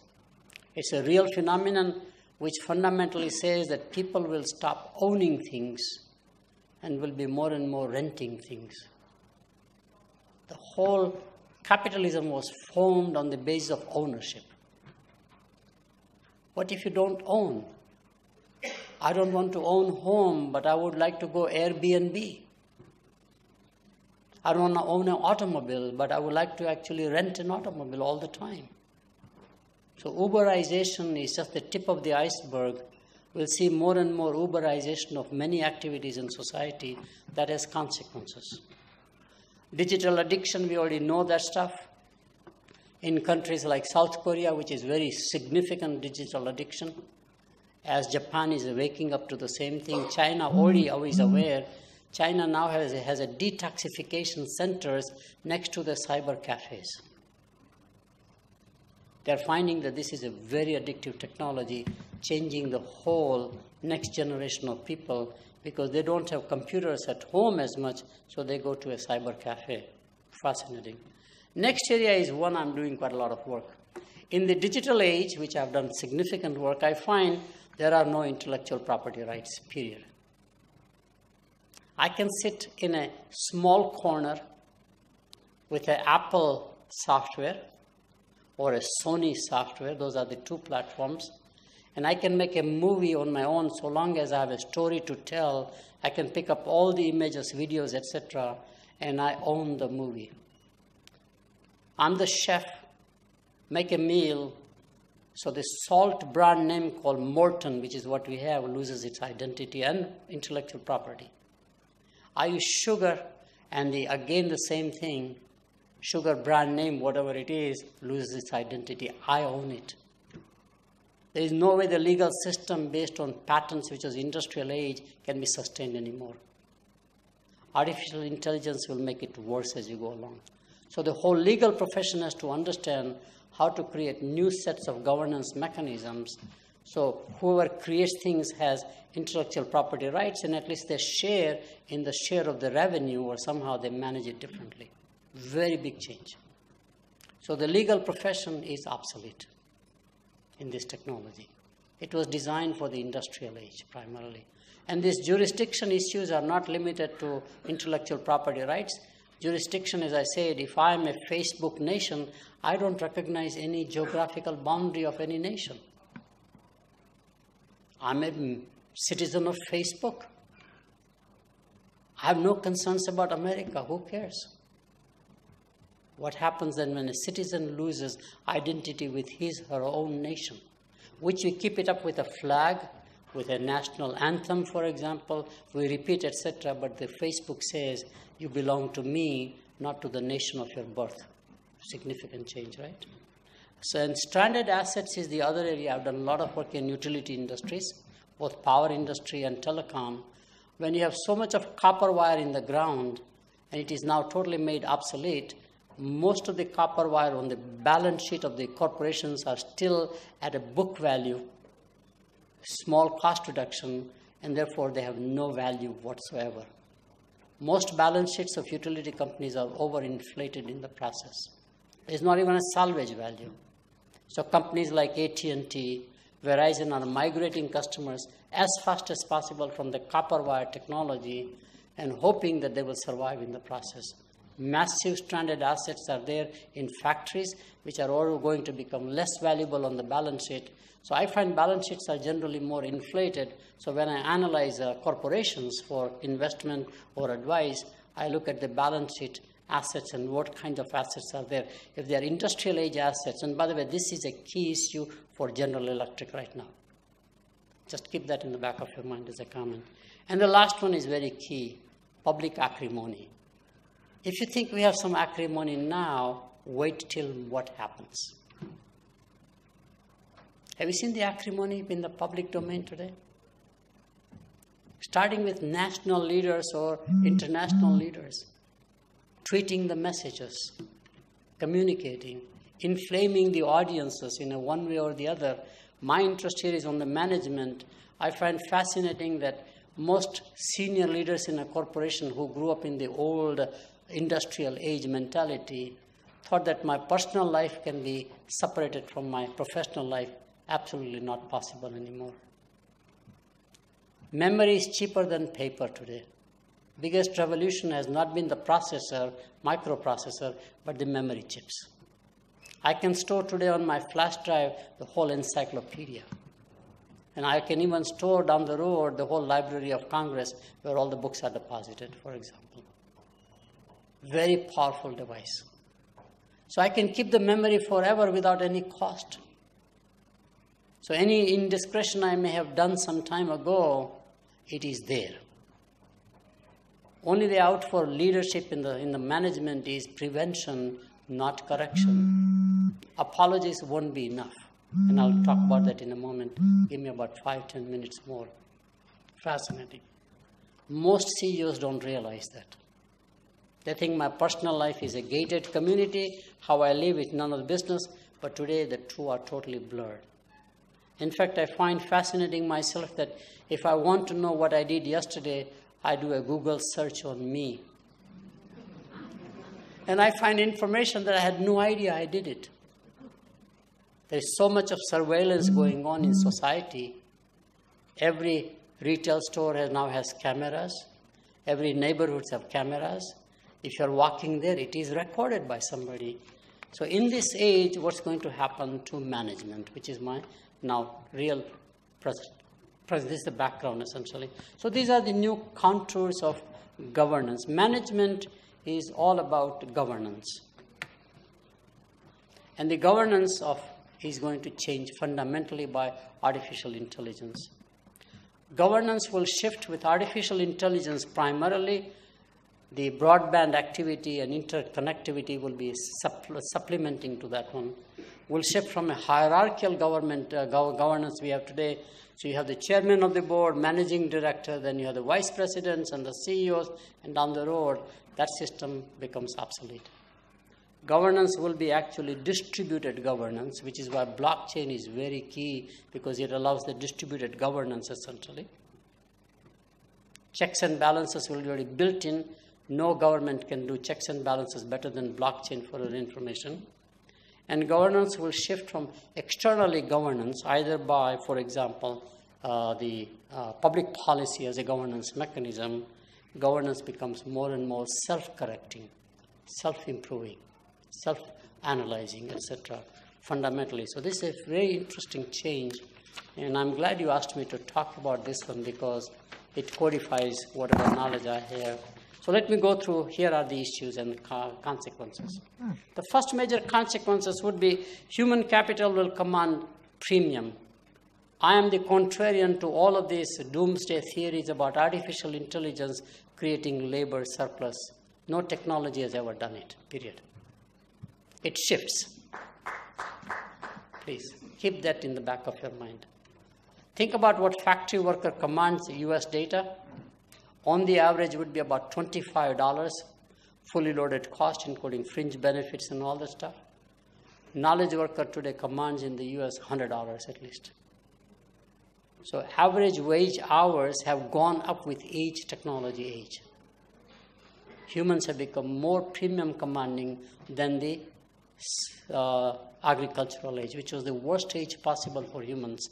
[SPEAKER 4] It's a real phenomenon which fundamentally says that people will stop owning things and will be more and more renting things. The whole capitalism was formed on the basis of ownership. What if you don't own? I don't want to own home, but I would like to go Airbnb. I don't want to own an automobile, but I would like to actually rent an automobile all the time. So Uberization is just the tip of the iceberg. We'll see more and more Uberization of many activities in society that has consequences. Digital addiction, we already know that stuff. In countries like South Korea, which is very significant digital addiction, as Japan is waking up to the same thing, China already is aware. China now has a detoxification centers next to the cyber cafes. They're finding that this is a very addictive technology, changing the whole next generation of people because they don't have computers at home as much, so they go to a cyber cafe. Fascinating. Next area is one I'm doing quite a lot of work. In the digital age, which I've done significant work, I find there are no intellectual property rights, period. I can sit in a small corner with an Apple software or a Sony software, those are the two platforms, and I can make a movie on my own so long as I have a story to tell. I can pick up all the images, videos, etc., and I own the movie. I'm the chef, make a meal, so the salt brand name called Morton, which is what we have, loses its identity and intellectual property. I use sugar, and again the same thing, sugar brand name, whatever it is, loses its identity. I own it. There is no way the legal system based on patents, which is industrial age, can be sustained anymore. Artificial intelligence will make it worse as you go along. So the whole legal profession has to understand how to create new sets of governance mechanisms. So whoever creates things has intellectual property rights, and at least they share in the share of the revenue, or somehow they manage it differently. Very big change. So the legal profession is obsolete in this technology. It was designed for the industrial age primarily. And these jurisdiction issues are not limited to intellectual property rights. Jurisdiction, as I said, if I'm a Facebook nation, I don't recognize any geographical boundary of any nation. I'm a citizen of Facebook. I have no concerns about America. Who cares? What happens then when a citizen loses identity with his or her own nation? Which we keep it up with a flag, with a national anthem, for example. We repeat, etc. But the Facebook says, you belong to me, not to the nation of your birth. Significant change, right? So, and stranded assets is the other area. I've done a lot of work in utility industries, both power industry and telecom. When you have so much of copper wire in the ground, and it is now totally made obsolete, most of the copper wire on the balance sheet of the corporations are still at a book value, small cost reduction, and therefore they have no value whatsoever. Most balance sheets of utility companies are overinflated in the process. There's not even a salvage value. So companies like AT&T, Verizon are migrating customers as fast as possible from the copper wire technology and hoping that they will survive in the process. Massive stranded assets are there in factories, which are all going to become less valuable on the balance sheet. So I find balance sheets are generally more inflated. So when I analyze corporations for investment or advice, I look at the balance sheet assets and what kind of assets are there. If they are industrial age assets, and by the way, this is a key issue for General Electric right now. Just keep that in the back of your mind as a comment. And the last one is very key, public acrimony. If you think we have some acrimony now, wait till what happens. Have you seen the acrimony in the public domain today? Starting with national leaders or international leaders, tweeting the messages, communicating, inflaming the audiences in a one way or the other. My interest here is on the management. I find fascinating that most senior leaders in a corporation who grew up in the old industrial age mentality thought that my personal life can be separated from my professional life. Absolutely not possible anymore. Memory is cheaper than paper today. Biggest revolution has not been the processor, microprocessor, but the memory chips. I can store today on my flash drive the whole encyclopedia. And I can even store down the road the whole Library of Congress where all the books are deposited, for example. Very powerful device. So I can keep the memory forever without any cost. So any indiscretion I may have done some time ago, it is there. Only the out for leadership in the management is prevention, not correction. Apologies won't be enough. And I'll talk about that in a moment. Give me about 5-10 minutes more. Fascinating. Most CEOs don't realize that. They think my personal life is a gated community. How I live is none of the business. But today the two are totally blurred. In fact, I find fascinating myself that if I want to know what I did yesterday, I do a Google search on me. And I find information that I had no idea I did it. There's so much of surveillance going on in society. Every retail store now has cameras. Every neighborhood has cameras. If you're walking there, it is recorded by somebody. So in this age, what's going to happen to management, which is my now real present. This is the background, essentially. So these are the new contours of governance. Management is all about governance. And the governance is going to change fundamentally by artificial intelligence. Governance will shift with artificial intelligence primarily. The broadband activity and interconnectivity will be supplementing to that one. Will shift from a hierarchical governance we have today. So you have the chairman of the board, managing director, then you have the vice presidents and the CEOs, and down the road, that system becomes obsolete. Governance will be actually distributed governance, which is why blockchain is very key, because it allows the distributed governance, essentially. Checks and balances will be already built in. No government can do checks and balances better than blockchain for your information. And governance will shift from externally governance, either by, for example, the public policy as a governance mechanism. Governance becomes more and more self-correcting, self-improving, self-analyzing, etc., fundamentally. So this is a very interesting change, and I'm glad you asked me to talk about this one because it codifies whatever knowledge I have. So let me go through, here are the issues and the consequences. The first major consequences would be human capital will command premium. I am the contrarian to all of these doomsday theories about artificial intelligence creating labor surplus. No technology has ever done it, period. It shifts. Please, keep that in the back of your mind. Think about what factory worker commands US data. On the average would be about $25, fully loaded cost, including fringe benefits and all that stuff. Knowledge worker today commands in the US $100 at least. So average wage hours have gone up with age, technology age. Humans have become more premium commanding than the agricultural age, which was the worst age possible for humans.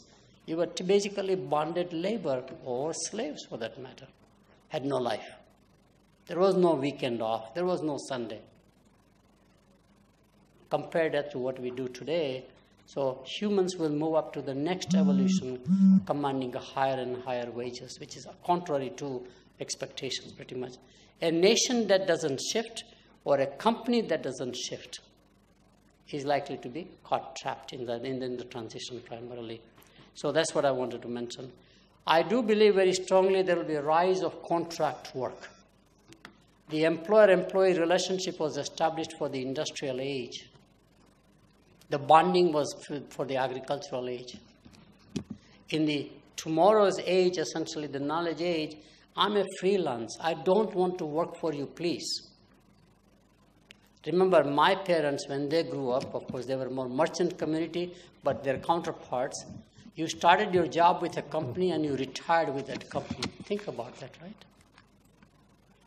[SPEAKER 4] You were basically bonded labor or slaves for that matter. Had no life. There was no weekend off. There was no Sunday. Compare that to what we do today. So humans will move up to the next evolution, commanding a higher and higher wages, which is contrary to expectations pretty much. A nation that doesn't shift or a company that doesn't shift is likely to be caught trapped in the transition primarily. So that's what I wanted to mention. I do believe very strongly there will be a rise of contract work. The employer-employee relationship was established for the industrial age. The bonding was for the agricultural age. In the tomorrow's age, essentially the knowledge age, I'm a freelance. I don't want to work for you, please. Remember, my parents, when they grew up, of course, they were more merchant community, but their counterparts, you started your job with a company and you retired with that company. Think about that, right?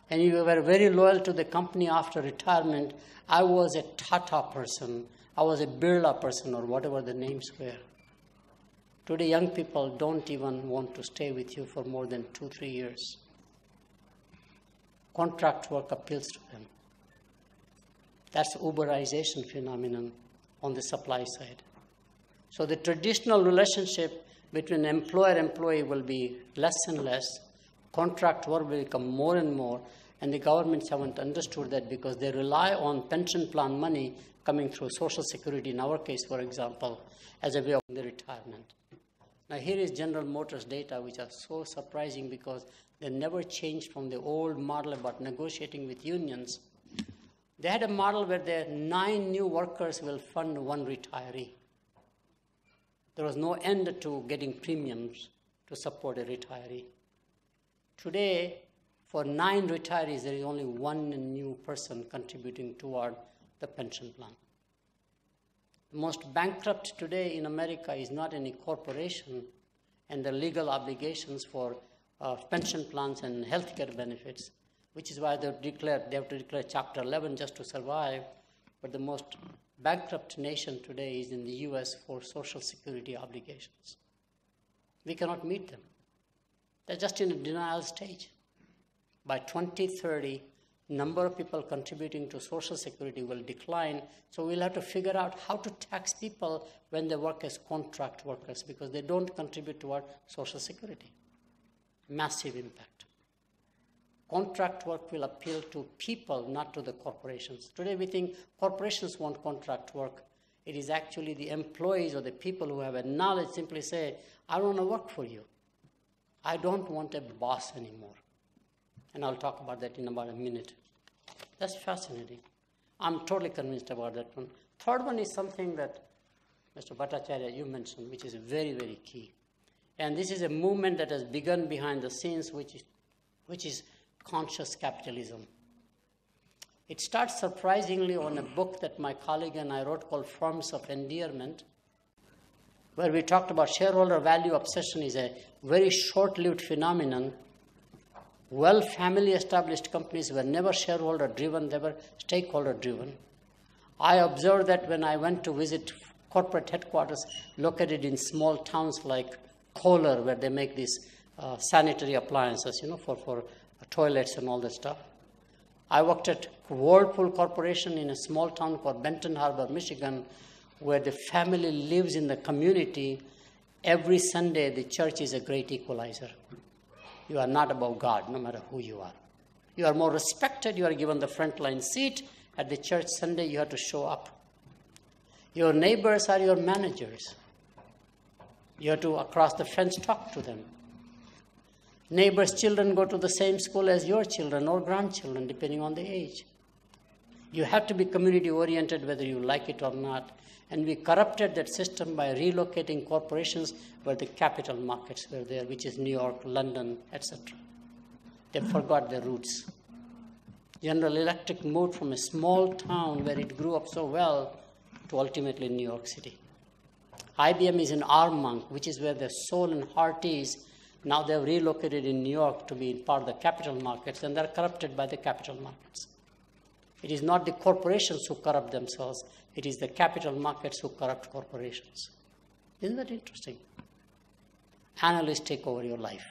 [SPEAKER 4] And you were very loyal to the company after retirement. I was a Tata person. I was a Birla person, or whatever the names were. Today, young people don't even want to stay with you for more than 2-3 years. Contract work appeals to them. That's the Uberization phenomenon on the supply side. So the traditional relationship between employer-employee will be less and less. Contract work will become more and more, and the governments haven't understood that because they rely on pension plan money coming through Social Security, in our case, for example, as a way of the retirement. Now here is General Motors data, which are so surprising because they never changed from the old model about negotiating with unions. They had a model where the 9 new workers will fund 1 retiree. There was no end to getting premiums to support a retiree. Today, for 9 retirees, there is only 1 new person contributing toward the pension plan. The most bankrupt today in America is not any corporation and the legal obligations for pension plans and healthcare benefits, which is why they have to declare Chapter 11 just to survive. But the most bankrupt nation today is in the US for Social Security obligations. We cannot meet them. They're just in a denial stage. By 2030, number of people contributing to Social Security will decline, so we'll have to figure out how to tax people when they work as contract workers because they don't contribute toward Social Security. Massive impact. Contract work will appeal to people, not to the corporations. Today we think corporations want contract work. It is actually the employees or the people who have a knowledge simply say, I don't want to work for you. I don't want a boss anymore. And I'll talk about that in about a minute. That's fascinating. I'm totally convinced about that one. Third one is something that Mr. Bhattacharya, you mentioned, which is very, very key. And this is a movement that has begun behind the scenes, which is conscious capitalism. It starts surprisingly on a book that my colleague and I wrote called Forms of Endearment, where we talked about shareholder value obsession is a very short-lived phenomenon. Well, family-established companies were never shareholder-driven, they were stakeholder-driven. I observed that when I went to visit corporate headquarters located in small towns like Kohler, where they make these sanitary appliances, for toilets and all that stuff. I worked at Whirlpool Corporation in a small town called Benton Harbor, Michigan, where the family lives in the community. Every Sunday, the church is a great equalizer. You are not above God, no matter who you are. You are more respected. You are given the frontline seat. At the church Sunday, you have to show up. Your neighbors are your managers. You have to, across the fence, talk to them. Neighbors' children go to the same school as your children or grandchildren, depending on the age. You have to be community-oriented whether you like it or not. And we corrupted that system by relocating corporations where the capital markets were there, which is New York, London, etc. They forgot their roots. General Electric moved from a small town where it grew up so well to ultimately New York City. IBM is in Armonk, which is where their soul and heart is. Now they've relocated in New York to be part of the capital markets, and they're corrupted by the capital markets. It is not the corporations who corrupt themselves. It is the capital markets who corrupt corporations. Isn't that interesting? Analysts take over your life.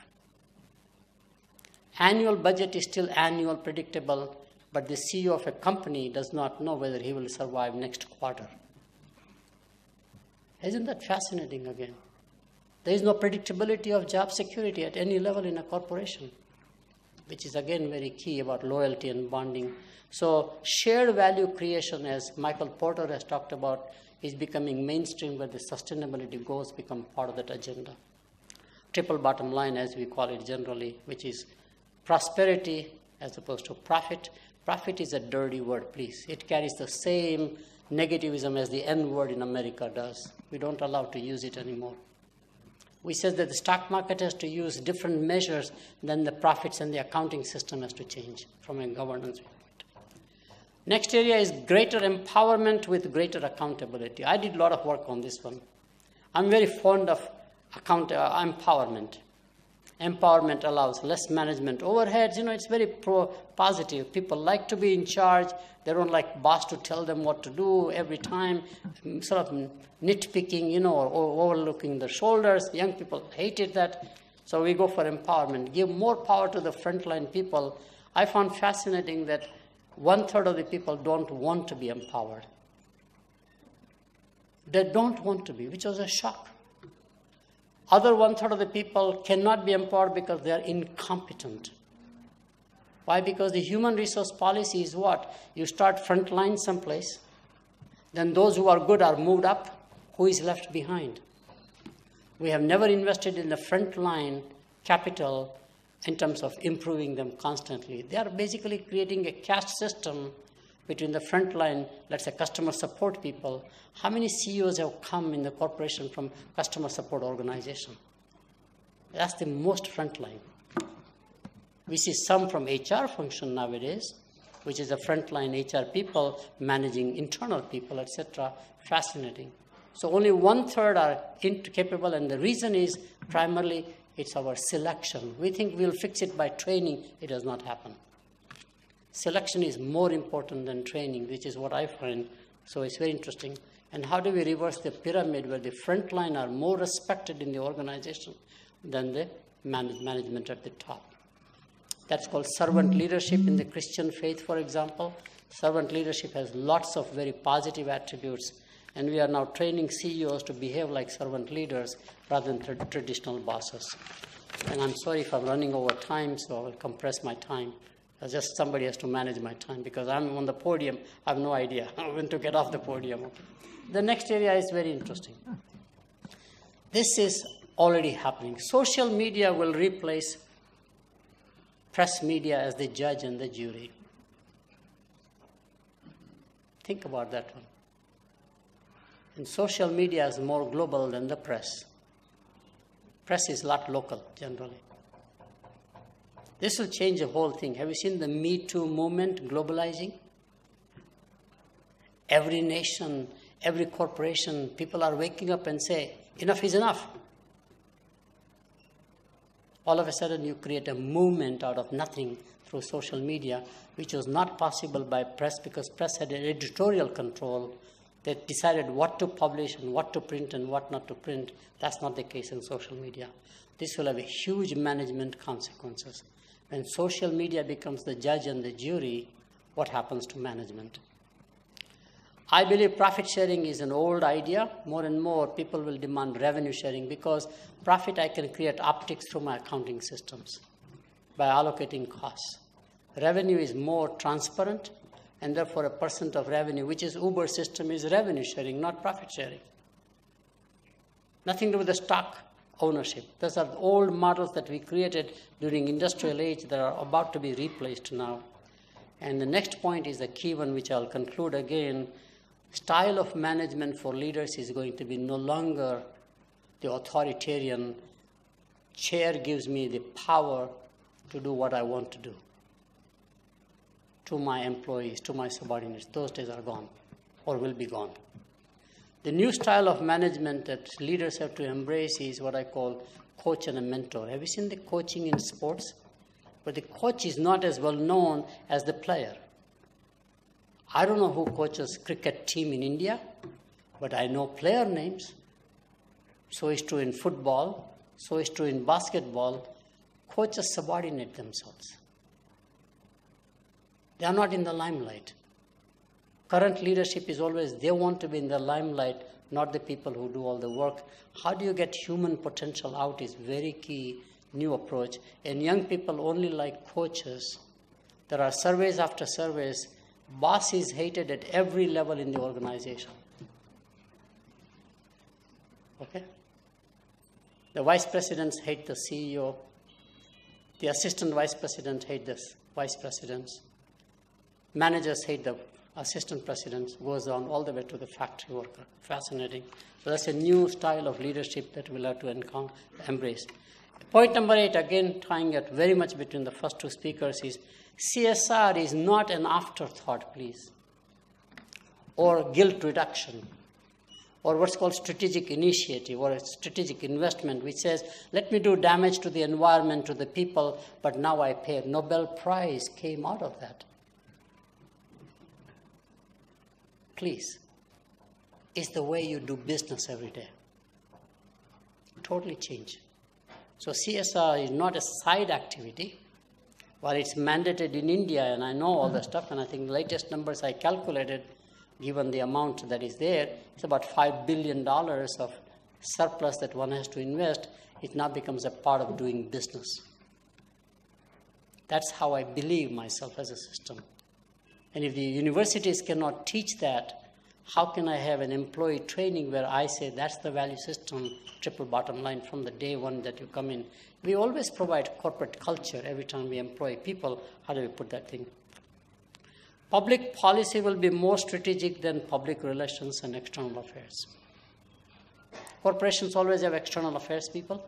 [SPEAKER 4] Annual budget is still annual, predictable, but the CEO of a company does not know whether he will survive next quarter. Isn't that fascinating again? There is no predictability of job security at any level in a corporation, which is again very key about loyalty and bonding. So shared value creation, as Michael Porter has talked about, is becoming mainstream where the sustainability goals become part of that agenda. Triple bottom line, as we call it generally, which is prosperity as opposed to profit. Profit is a dirty word, please. It carries the same negativism as the N word in America does. We don't allow to use it anymore. We said that the stock market has to use different measures than the profits, and the accounting system has to change from a governance viewpoint. Next area is greater empowerment with greater accountability. I did a lot of work on this one. I'm very fond of empowerment. Empowerment allows less management overheads. It's very positive. People like to be in charge. They don't like boss to tell them what to do every time, sort of nitpicking, or overlooking their shoulders. Young people hated that. So we go for empowerment. Give more power to the frontline people. I found fascinating that 1/3 of the people don't want to be empowered. They don't want to be, which was a shock. Other 1/3 of the people cannot be empowered because they are incompetent. Why? Because the human resource policy is what? You start frontline someplace, then those who are good are moved up. Who is left behind? We have never invested in the frontline capital in terms of improving them constantly. They are basically creating a caste system between the frontline, let's say customer support people. How many CEOs have come in the corporation from customer support organization? That's the most frontline. We see some from HR function nowadays, which is the frontline HR people managing internal people, etc. Fascinating. So only 1/3 are capable, and the reason is primarily it's our selection. We think we'll fix it by training. It does not happen. Selection is more important than training, which is what I find. So it's very interesting. And how do we reverse the pyramid where the frontline are more respected in the organization than the management at the top? That's called servant leadership in the Christian faith, for example. Servant leadership has lots of very positive attributes. And we are now training CEOs to behave like servant leaders rather than traditional bosses. And I'm sorry if I'm running over time, so I will compress my time. Just somebody has to manage my time because I'm on the podium. I have no idea when to get off the podium. The next area is very interesting. This is already happening. Social media will replace press media as the judge and the jury. Think about that one. And social media is more global than the press. Press is a lot local, generally. This will change the whole thing. Have you seen the Me Too movement globalizing? Every nation, every corporation, people are waking up and say, enough is enough. All of a sudden, you create a movement out of nothing through social media, which was not possible by press because press had an editorial control that decided what to publish and what to print and what not to print. That's not the case in social media. This will have huge management consequences. When social media becomes the judge and the jury, what happens to management? I believe profit sharing is an old idea. More and more people will demand revenue sharing because profit I can create optics through my accounting systems by allocating costs. Revenue is more transparent, and therefore a percent of revenue, which is Uber system, is revenue sharing, not profit sharing. Nothing to do with the stock ownership. Those are the old models that we created during industrial age that are about to be replaced now. And the next point is the key one, which I'll conclude again. Style of management for leaders is going to be no longer the authoritarian, chair gives me the power to do what I want to do to my employees, to my subordinates. Those days are gone or will be gone. The new style of management that leaders have to embrace is what I call coach and a mentor. Have you seen the coaching in sports? But the coach is not as well known as the player. I don't know who coaches cricket team in India, but I know player names. So is true in football. So is true in basketball. Coaches subordinate themselves. They are not in the limelight. Current leadership is always, they want to be in the limelight, not the people who do all the work. How do you get human potential out is very key, new approach. And young people only like coaches. There are surveys after surveys. Boss is hated at every level in the organization. Okay? The vice presidents hate the CEO. The assistant vice president hate the vice presidents. Managers hate the assistant presidents. Goes on all the way to the factory worker. Fascinating. So that's a new style of leadership that we'll have to embrace. Point number 8, again tying it very much between the first two speakers, is CSR is not an afterthought, please, or guilt reduction, or what's called strategic initiative or a strategic investment, which says, let me do damage to the environment, to the people, but now I pay. A Nobel Prize came out of that. Please, it's the way you do business every day. Totally change. So CSR is not a side activity. While it's mandated in India, and I know all the stuff, and I think the latest numbers I calculated, given the amount that is there, it's about $5 billion of surplus that one has to invest. It now becomes a part of doing business. That's how I believe myself as a system. And if the universities cannot teach that, how can I have an employee training where I say that's the value system, triple bottom line from the day one that you come in? We always provide corporate culture every time we employ people. How do we put that thing? Public policy will be more strategic than public relations and external affairs. Corporations always have external affairs people.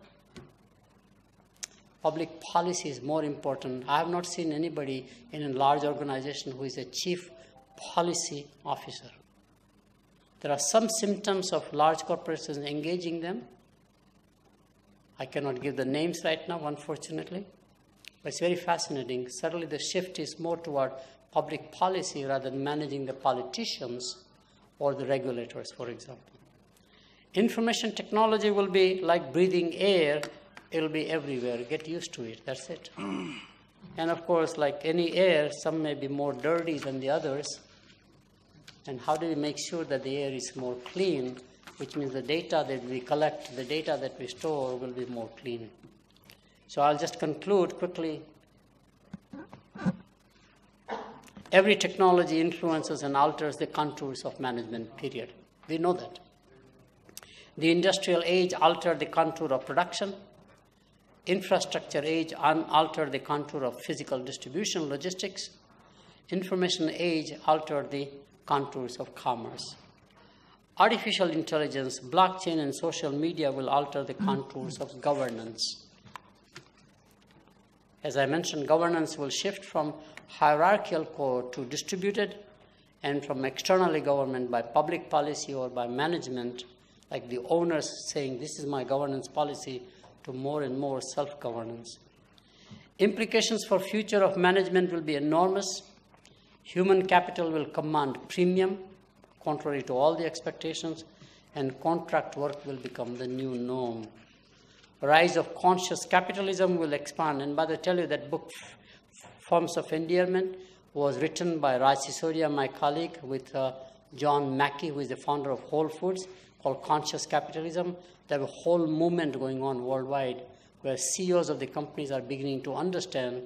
[SPEAKER 4] Public policy is more important. I have not seen anybody in a large organization who is a chief policy officer. There are some symptoms of large corporations engaging them. I cannot give the names right now, unfortunately. But it's very fascinating. Certainly the shift is more toward public policy rather than managing the politicians or the regulators, for example. Information technology will be like breathing air. It'll be everywhere. Get used to it. That's it. And of course, like any air, some may be more dirty than the others. And how do we make sure that the air is more clean, which means the data that we collect, the data that we store will be more clean. So I'll just conclude quickly. Every technology influences and alters the contours of management, period. We know that. The industrial age altered the contour of production. Infrastructure age altered the contour of physical distribution, logistics. Information age altered the contours of commerce. Artificial intelligence, blockchain, and social media will alter the contours of governance. As I mentioned, governance will shift from hierarchical core to distributed, and from externally government by public policy or by management, like the owners saying, this is my governance policy, to more and more self-governance. Implications for future of management will be enormous. Human capital will command premium, contrary to all the expectations, and contract work will become the new norm. Rise of conscious capitalism will expand, and by the way, tell you that book, Forms of Endearment, was written by Raj Sisodia, my colleague, with John Mackey, who is the founder of Whole Foods, called Conscious Capitalism. They have a whole movement going on worldwide where CEOs of the companies are beginning to understand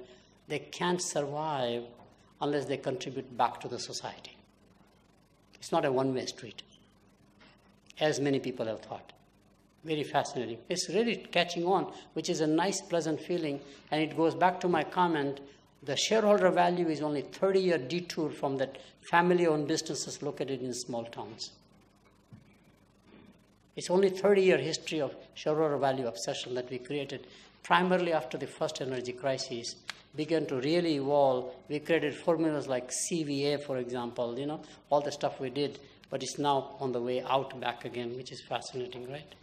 [SPEAKER 4] they can't survive unless they contribute back to the society. It's not a one-way street, as many people have thought. Very fascinating. It's really catching on, which is a nice, pleasant feeling, and it goes back to my comment, the shareholder value is only 30-year detour from that family-owned businesses located in small towns. It's only 30-year history of shareholder value obsession that we created primarily after the first energy crisis began to really evolve. We created formulas like CVA, for example, all the stuff we did, but it's now on the way out back again, which is fascinating, right?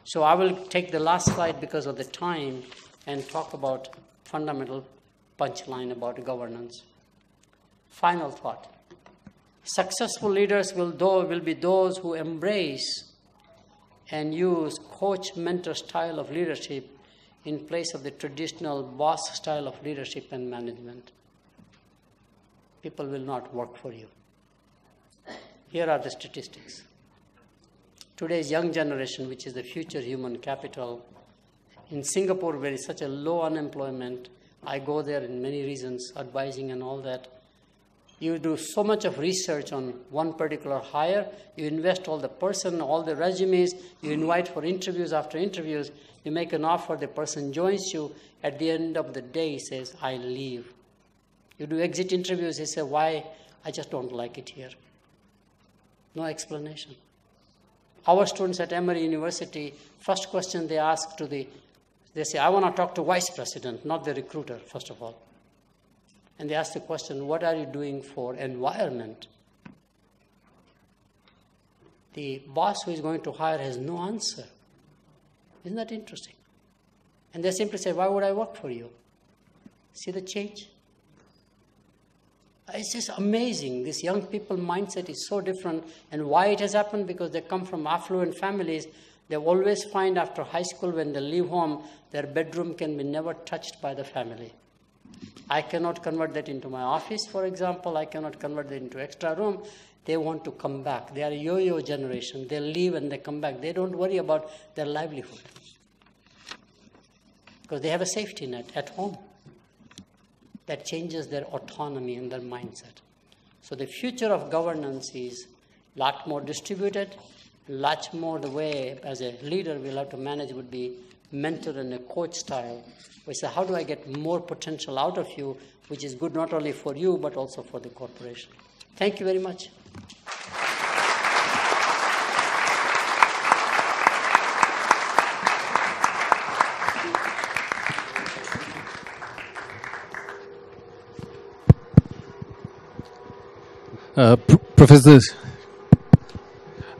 [SPEAKER 4] So I will take the last slide because of the time and talk about fundamental punchline about governance. Final thought. Successful leaders will be those who embrace and use coach-mentor style of leadership in place of the traditional boss style of leadership and management, people will not work for you. Here are the statistics. Today's young generation, which is the future human capital, in Singapore, where is such a low unemployment, I go there in many reasons, advising and all that. You do so much of research on one particular hire, you invest all the person, all the resumes, you invite for interviews after interviews, you make an offer, the person joins you, at the end of the day he says, I leave. You do exit interviews, he says, why? I just don't like it here. No explanation. Our students at Emory University, first question they ask they say, I want to talk to vice president, not the recruiter, first of all. And they ask the question, what are you doing for environment? The boss who is going to hire has no answer. Isn't that interesting? And they simply say, why would I work for you? See the change? It's just amazing. This young people mindset is so different. And why it has happened? Because they come from affluent families. They always find after high school when they leave home, their bedroom can be never touched by the family. I cannot convert that into my office, for example. I cannot convert that into extra room. They want to come back. They are a yo-yo generation. They leave and they come back. They don't worry about their livelihood because they have a safety net at home. That changes their autonomy and their mindset. So the future of governance is a lot more distributed, lot more the way as a leader we'll have to manage would be mentor and a coach style. We say, how do I get more potential out of you, which is good not only for you, but also for the corporation. Thank you very much.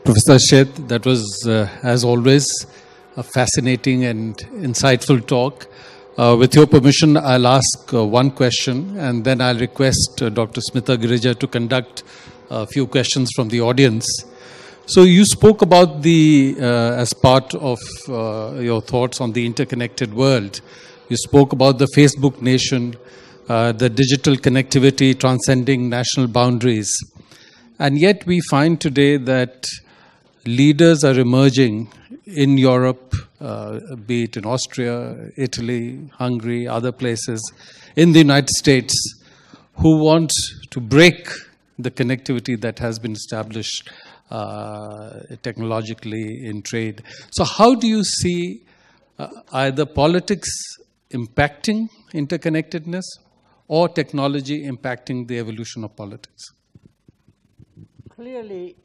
[SPEAKER 3] Professor Sheth, that was, as always, a fascinating and insightful talk. With your permission, I'll ask one question, and then I'll request Dr. Smita Girija to conduct a few questions from the audience. So you spoke about as part of your thoughts on the interconnected world, you spoke about the Facebook nation, the digital connectivity transcending national boundaries. And yet we find today that leaders are emerging in Europe, be it in Austria, Italy, Hungary, other places, in the United States, who want to break the connectivity that has been established technologically in trade. So how do you see either politics impacting interconnectedness or technology impacting the evolution of politics?
[SPEAKER 4] Clearly,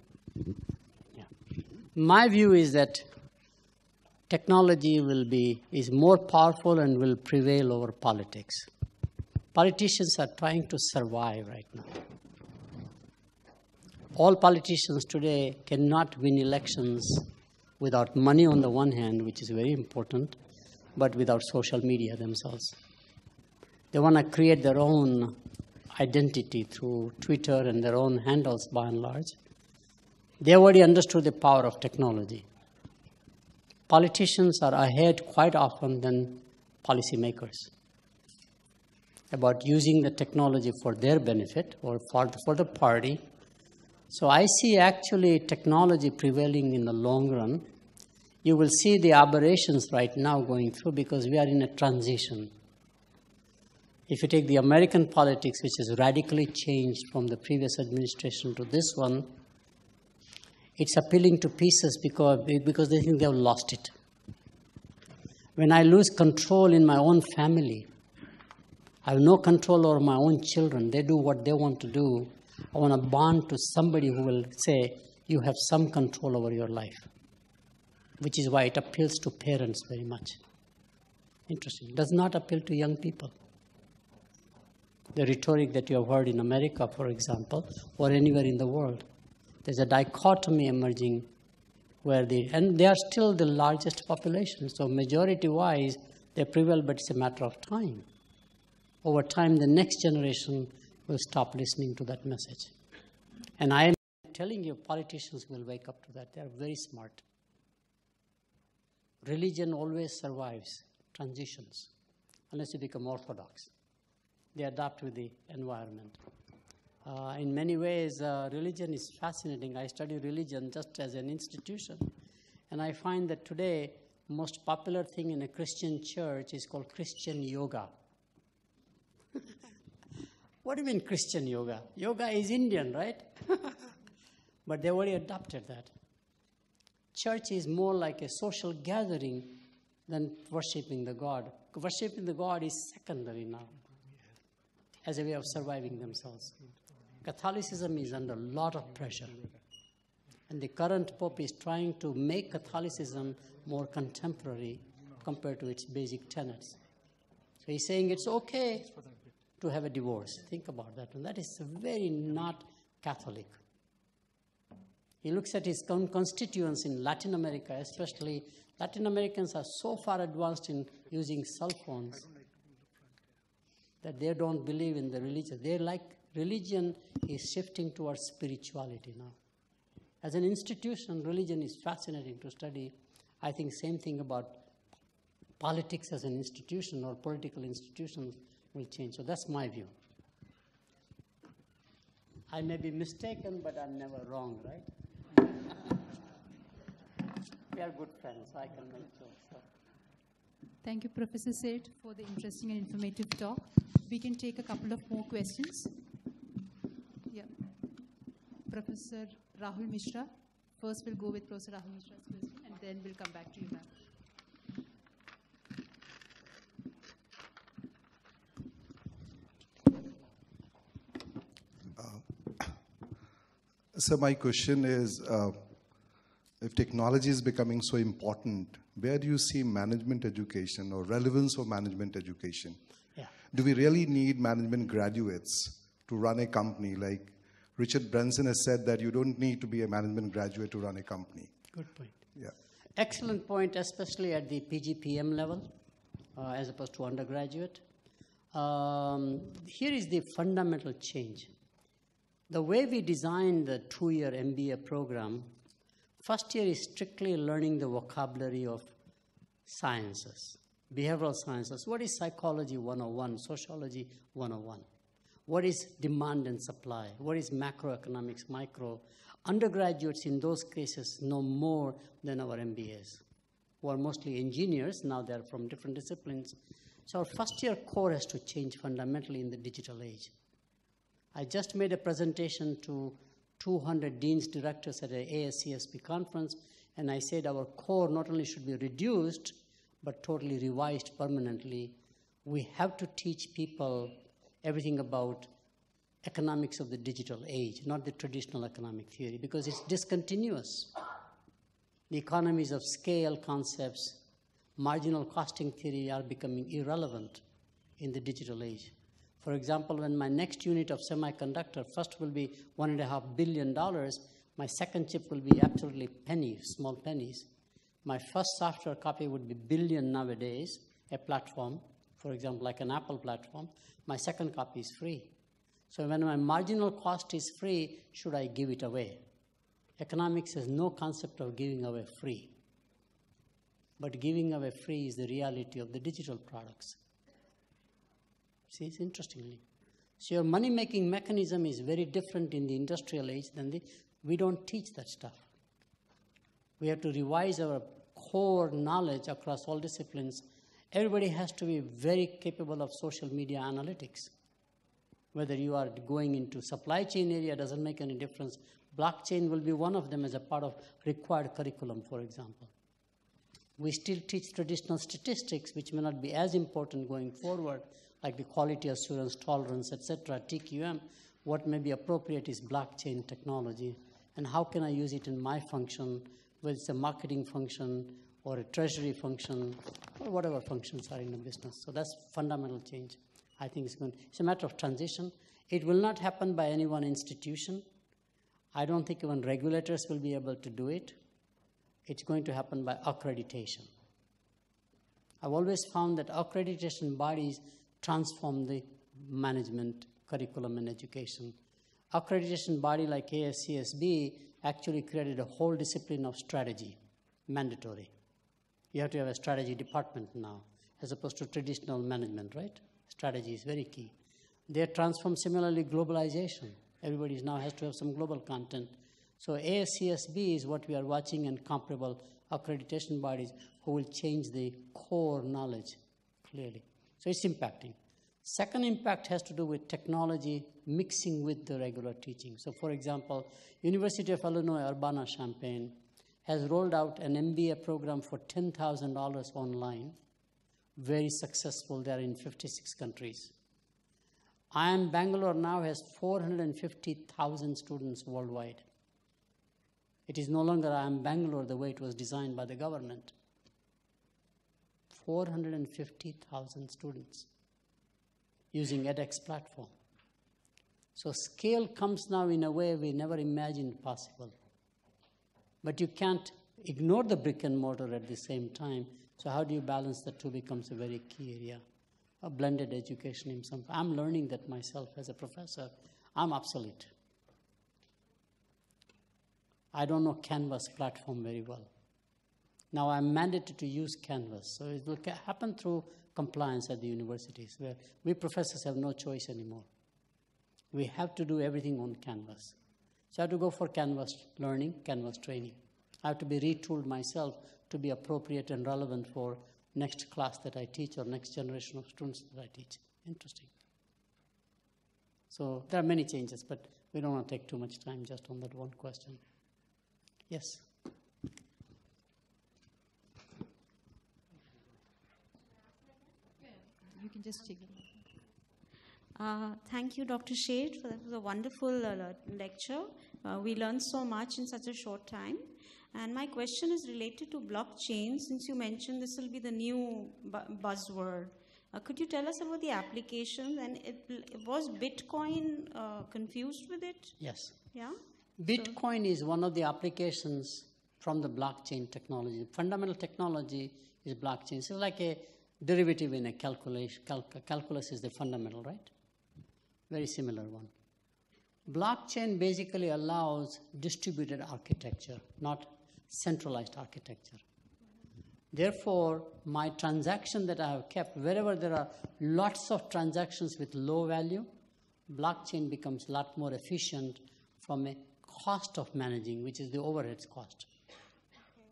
[SPEAKER 4] my view is that technology is more powerful and will prevail over politics. Politicians are trying to survive right now. All politicians today cannot win elections without money on the one hand, which is very important, but without social media themselves. They want to create their own identity through Twitter and their own handles by and large. They already understood the power of technology. Politicians are ahead quite often than policymakers about using the technology for their benefit or for the party. So I see actually technology prevailing in the long run. You will see the aberrations right now going through because we are in a transition. If you take the American politics, which has radically changed from the previous administration to this one, it's appealing to pieces because they think they've lost it. When I lose control in my own family, I have no control over my own children. They do what they want to do. I want to bond to somebody who will say, you have some control over your life, which is why it appeals to parents very much. Interesting. It does not appeal to young people. The rhetoric that you have heard in America, for example, or anywhere in the world. There's a dichotomy emerging and they are still the largest population. So majority-wise, they prevail, but it's a matter of time. Over time, the next generation will stop listening to that message. And I am telling you, politicians will wake up to that. They are very smart. Religion always survives. transitions, unless you become orthodox. They adapt with the environment. In many ways, religion is fascinating. I study religion just as an institution, and I find that today, most popular thing in a Christian church is called Christian yoga. What do you mean Christian yoga? Yoga is Indian, right? But they already adopted that. Church is more like a social gathering than worshiping the God. Worshiping the God is secondary now, as a way of surviving themselves. Catholicism is under a lot of pressure. And the current Pope is trying to make Catholicism more contemporary compared to its basic tenets. So he's saying it's okay to have a divorce. Think about that. And that is very not Catholic. He looks at his constituents in Latin America, especially. Latin Americans are so far advanced in using cell phones that they don't believe in the religion. They like religion is shifting towards spirituality now. As an institution, religion is fascinating to study. I think same thing about politics as an institution or political institutions will change. So that's my view. I may be mistaken, but I'm never wrong, right? We are good friends, so I can make jokes. So.
[SPEAKER 1] Thank you, Professor Sheth, for the interesting and informative talk. We can take a couple of more questions. Yeah. Professor Rahul Mishra. First, we'll go with Professor Rahul Mishra's question, and then we'll come back to you, ma'am.
[SPEAKER 5] So my question is, if technology is becoming so important, where do you see management education or relevance of management education?
[SPEAKER 4] Yeah.
[SPEAKER 5] Do we really need management graduates to run a company? Like Richard Branson has said that you don't need to be a management graduate to run a company.
[SPEAKER 4] Good point.
[SPEAKER 5] Yeah.
[SPEAKER 4] Excellent point, especially at the PGPM level, as opposed to undergraduate. Here is the fundamental change. The way we designed the 2-year MBA program, first year is strictly learning the vocabulary of sciences, behavioral sciences. What is psychology 101, sociology 101? What is demand and supply? What is macroeconomics, micro? Undergraduates in those cases know more than our MBAs, who are mostly engineers. Now they're from different disciplines. So our first year core has to change fundamentally in the digital age. I just made a presentation to 200 deans, directors at an ASCSP conference, and I said our core not only should be reduced, but totally revised permanently. We have to teach people everything about economics of the digital age, not the traditional economic theory, because it's discontinuous. The economies of scale concepts, marginal costing theory are becoming irrelevant in the digital age. For example, when my next unit of semiconductor first will be $1.5 billion, my second chip will be absolutely pennies, small pennies. My first software copy would be billion nowadays, a platform, for example, like an Apple platform. My second copy is free. So when my marginal cost is free, should I give it away? Economics has no concept of giving away free. But giving away free is the reality of the digital products. See, it's interestingly. So your money-making mechanism is very different in the industrial age than we don't teach that stuff. We have to revise our core knowledge across all disciplines. Everybody has to be very capable of social media analytics. Whether you are going into supply chain area doesn't make any difference. Blockchain will be one of them as a part of required curriculum, for example. We still teach traditional statistics, which may not be as important going forward, like the quality assurance, tolerance, etc., TQM. What may be appropriate is blockchain technology. And how can I use it in my function, whether it's a marketing function or a treasury function, or whatever functions are in the business. So that's fundamental change. I think it's a matter of transition. It will not happen by any one institution. I don't think even regulators will be able to do it. It's going to happen by accreditation. I've always found that accreditation bodies transform the management, curriculum, and education. Accreditation body like ASCSB actually created a whole discipline of strategy, mandatory. You have to have a strategy department now. as opposed to traditional management, right? Strategy is very key. They are transformed similarly globalization. Everybody now has to have some global content. So ASCSB is what we are watching, and comparable accreditation bodies who will change the core knowledge clearly. So it's impacting. Second impact has to do with technology mixing with the regular teaching. So for example, University of Illinois Urbana-Champaign has rolled out an MBA program for $10,000 online. Very successful. They are in 56 countries. IIM Bangalore now has 450,000 students worldwide. It is no longer IIM Bangalore the way it was designed by the government. 450,000 students using edX platform. So scale comes now in a way we never imagined possible. But you can't ignore the brick and mortar at the same time. So how do you balance the two becomes a very key area. A blended education in some. I'm learning that myself as a professor. I'm obsolete. I don't know Canvas platform very well. Now I'm mandated to use Canvas. So it will happen through compliance at the universities, where we professors have no choice anymore. We have to do everything on Canvas. So I have to go for Canvas learning, Canvas training. I have to be retooled myself to be appropriate and relevant for next class that I teach or next generation of students that I teach. Interesting. So there are many changes, but we don't want to take too much time just on that one question. Yes?
[SPEAKER 1] You can just take it.
[SPEAKER 6] Thank you, Dr. Sheth. That was a wonderful lecture. We learned so much in such a short time. And my question is related to blockchain, since you mentioned this will be the new buzzword. Could you tell us about the applications? And was Bitcoin confused with it?
[SPEAKER 4] Yes.
[SPEAKER 6] Yeah?
[SPEAKER 4] Bitcoin is one of the applications from the blockchain technology. Fundamental technology is blockchain. It's like a derivative in a calculus. Calculus is the fundamental, right? Very similar one. Blockchain basically allows distributed architecture, not centralized architecture. Therefore, my transaction that I have kept, wherever there are lots of transactions with low value, blockchain becomes a lot more efficient from a cost of managing, which is the overheads cost. Okay.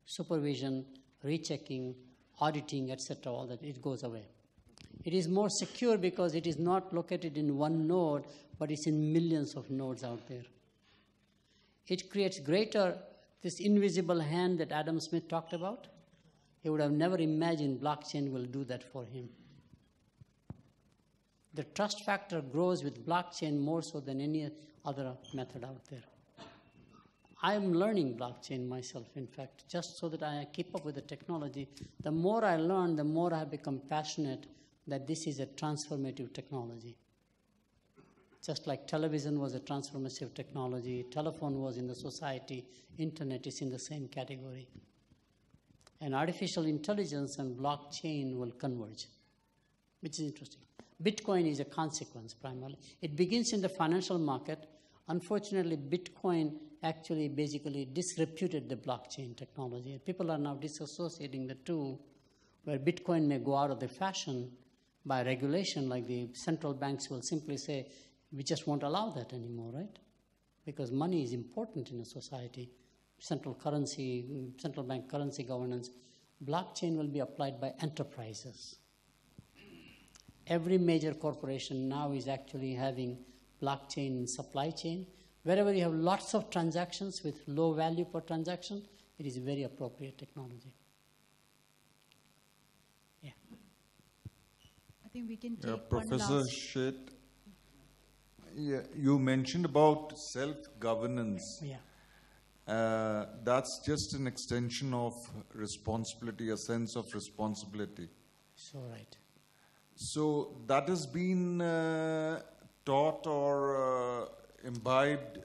[SPEAKER 4] Supervision, rechecking, auditing, etc., all that, it goes away. It is more secure because it is not located in one node, but it's in millions of nodes out there. It creates greater, this invisible hand that Adam Smith talked about. He would have never imagined blockchain will do that for him. The trust factor grows with blockchain more so than any other method out there. I am learning blockchain myself, in fact, just so that I keep up with the technology. The more I learn, the more I become passionate that this is a transformative technology. Just like television was a transformative technology, telephone was in the society, internet is in the same category. And artificial intelligence and blockchain will converge, which is interesting. Bitcoin is a consequence primarily. It begins in the financial market. Unfortunately, Bitcoin actually basically disreputed the blockchain technology. People are now disassociating the two, where Bitcoin may go out of the fashion by regulation, like the central banks will simply say, we just won't allow that anymore, right? Because money is important in a society. Central bank currency governance. Blockchain will be applied by enterprises. Every major corporation now is actually having blockchain in supply chain. Wherever you have lots of transactions with low value per transaction, it is very appropriate technology. Yeah.
[SPEAKER 1] I think we can take
[SPEAKER 7] Professor Sheth, you mentioned about self-governance.
[SPEAKER 4] Yeah.
[SPEAKER 7] That's just an extension of responsibility, a sense of responsibility.
[SPEAKER 4] So right.
[SPEAKER 7] So that has been taught or imbibed,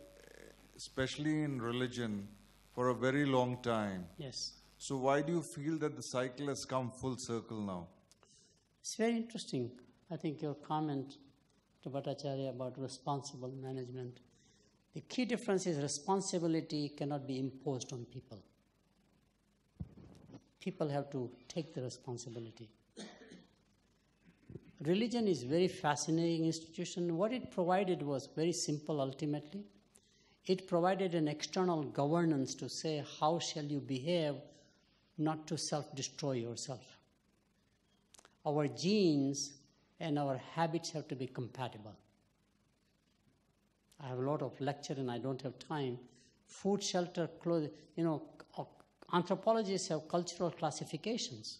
[SPEAKER 7] especially in religion, for a very long time.
[SPEAKER 4] Yes.
[SPEAKER 7] So why do you feel that the cycle has come full circle now?
[SPEAKER 4] It's very interesting. I think your comment to Bhattacharya about responsible management. The key difference is responsibility cannot be imposed on people. People have to take the responsibility. religion is a very fascinating institution. What it provided was very simple ultimately. It provided an external governance to say, how shall you behave not to self-destroy yourself. Our genes and our habits have to be compatible. I have a lot of lecture and I don't have time. Food, shelter, clothing, anthropologists have cultural classifications,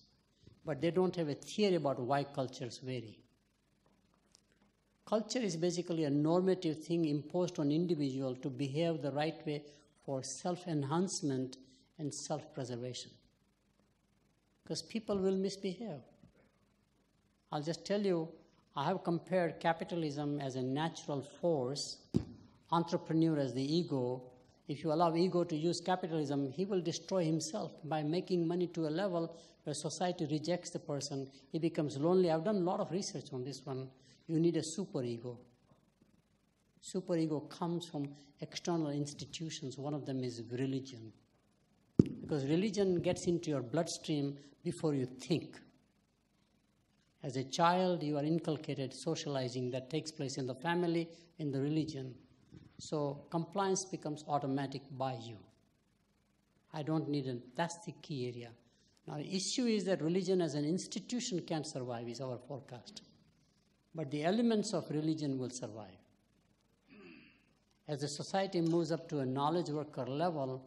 [SPEAKER 4] but they don't have a theory about why cultures vary. Culture is basically a normative thing imposed on individual to behave the right way for self-enhancement and self-preservation. Because people will misbehave. I'll just tell you, I have compared capitalism as a natural force, entrepreneur as the ego. If you allow ego to use capitalism, he will destroy himself by making money to a level where society rejects the person. He becomes lonely. I've done a lot of research on this one. You need a superego. Superego comes from external institutions. One of them is religion. Because religion gets into your bloodstream before you think. As a child, you are inculcated socializing that takes place in the family, in the religion. So compliance becomes automatic by you. I don't need that's the key area. Now the issue is that religion as an institution can't survive, is our forecast. But the elements of religion will survive. As the society moves up to a knowledge worker level,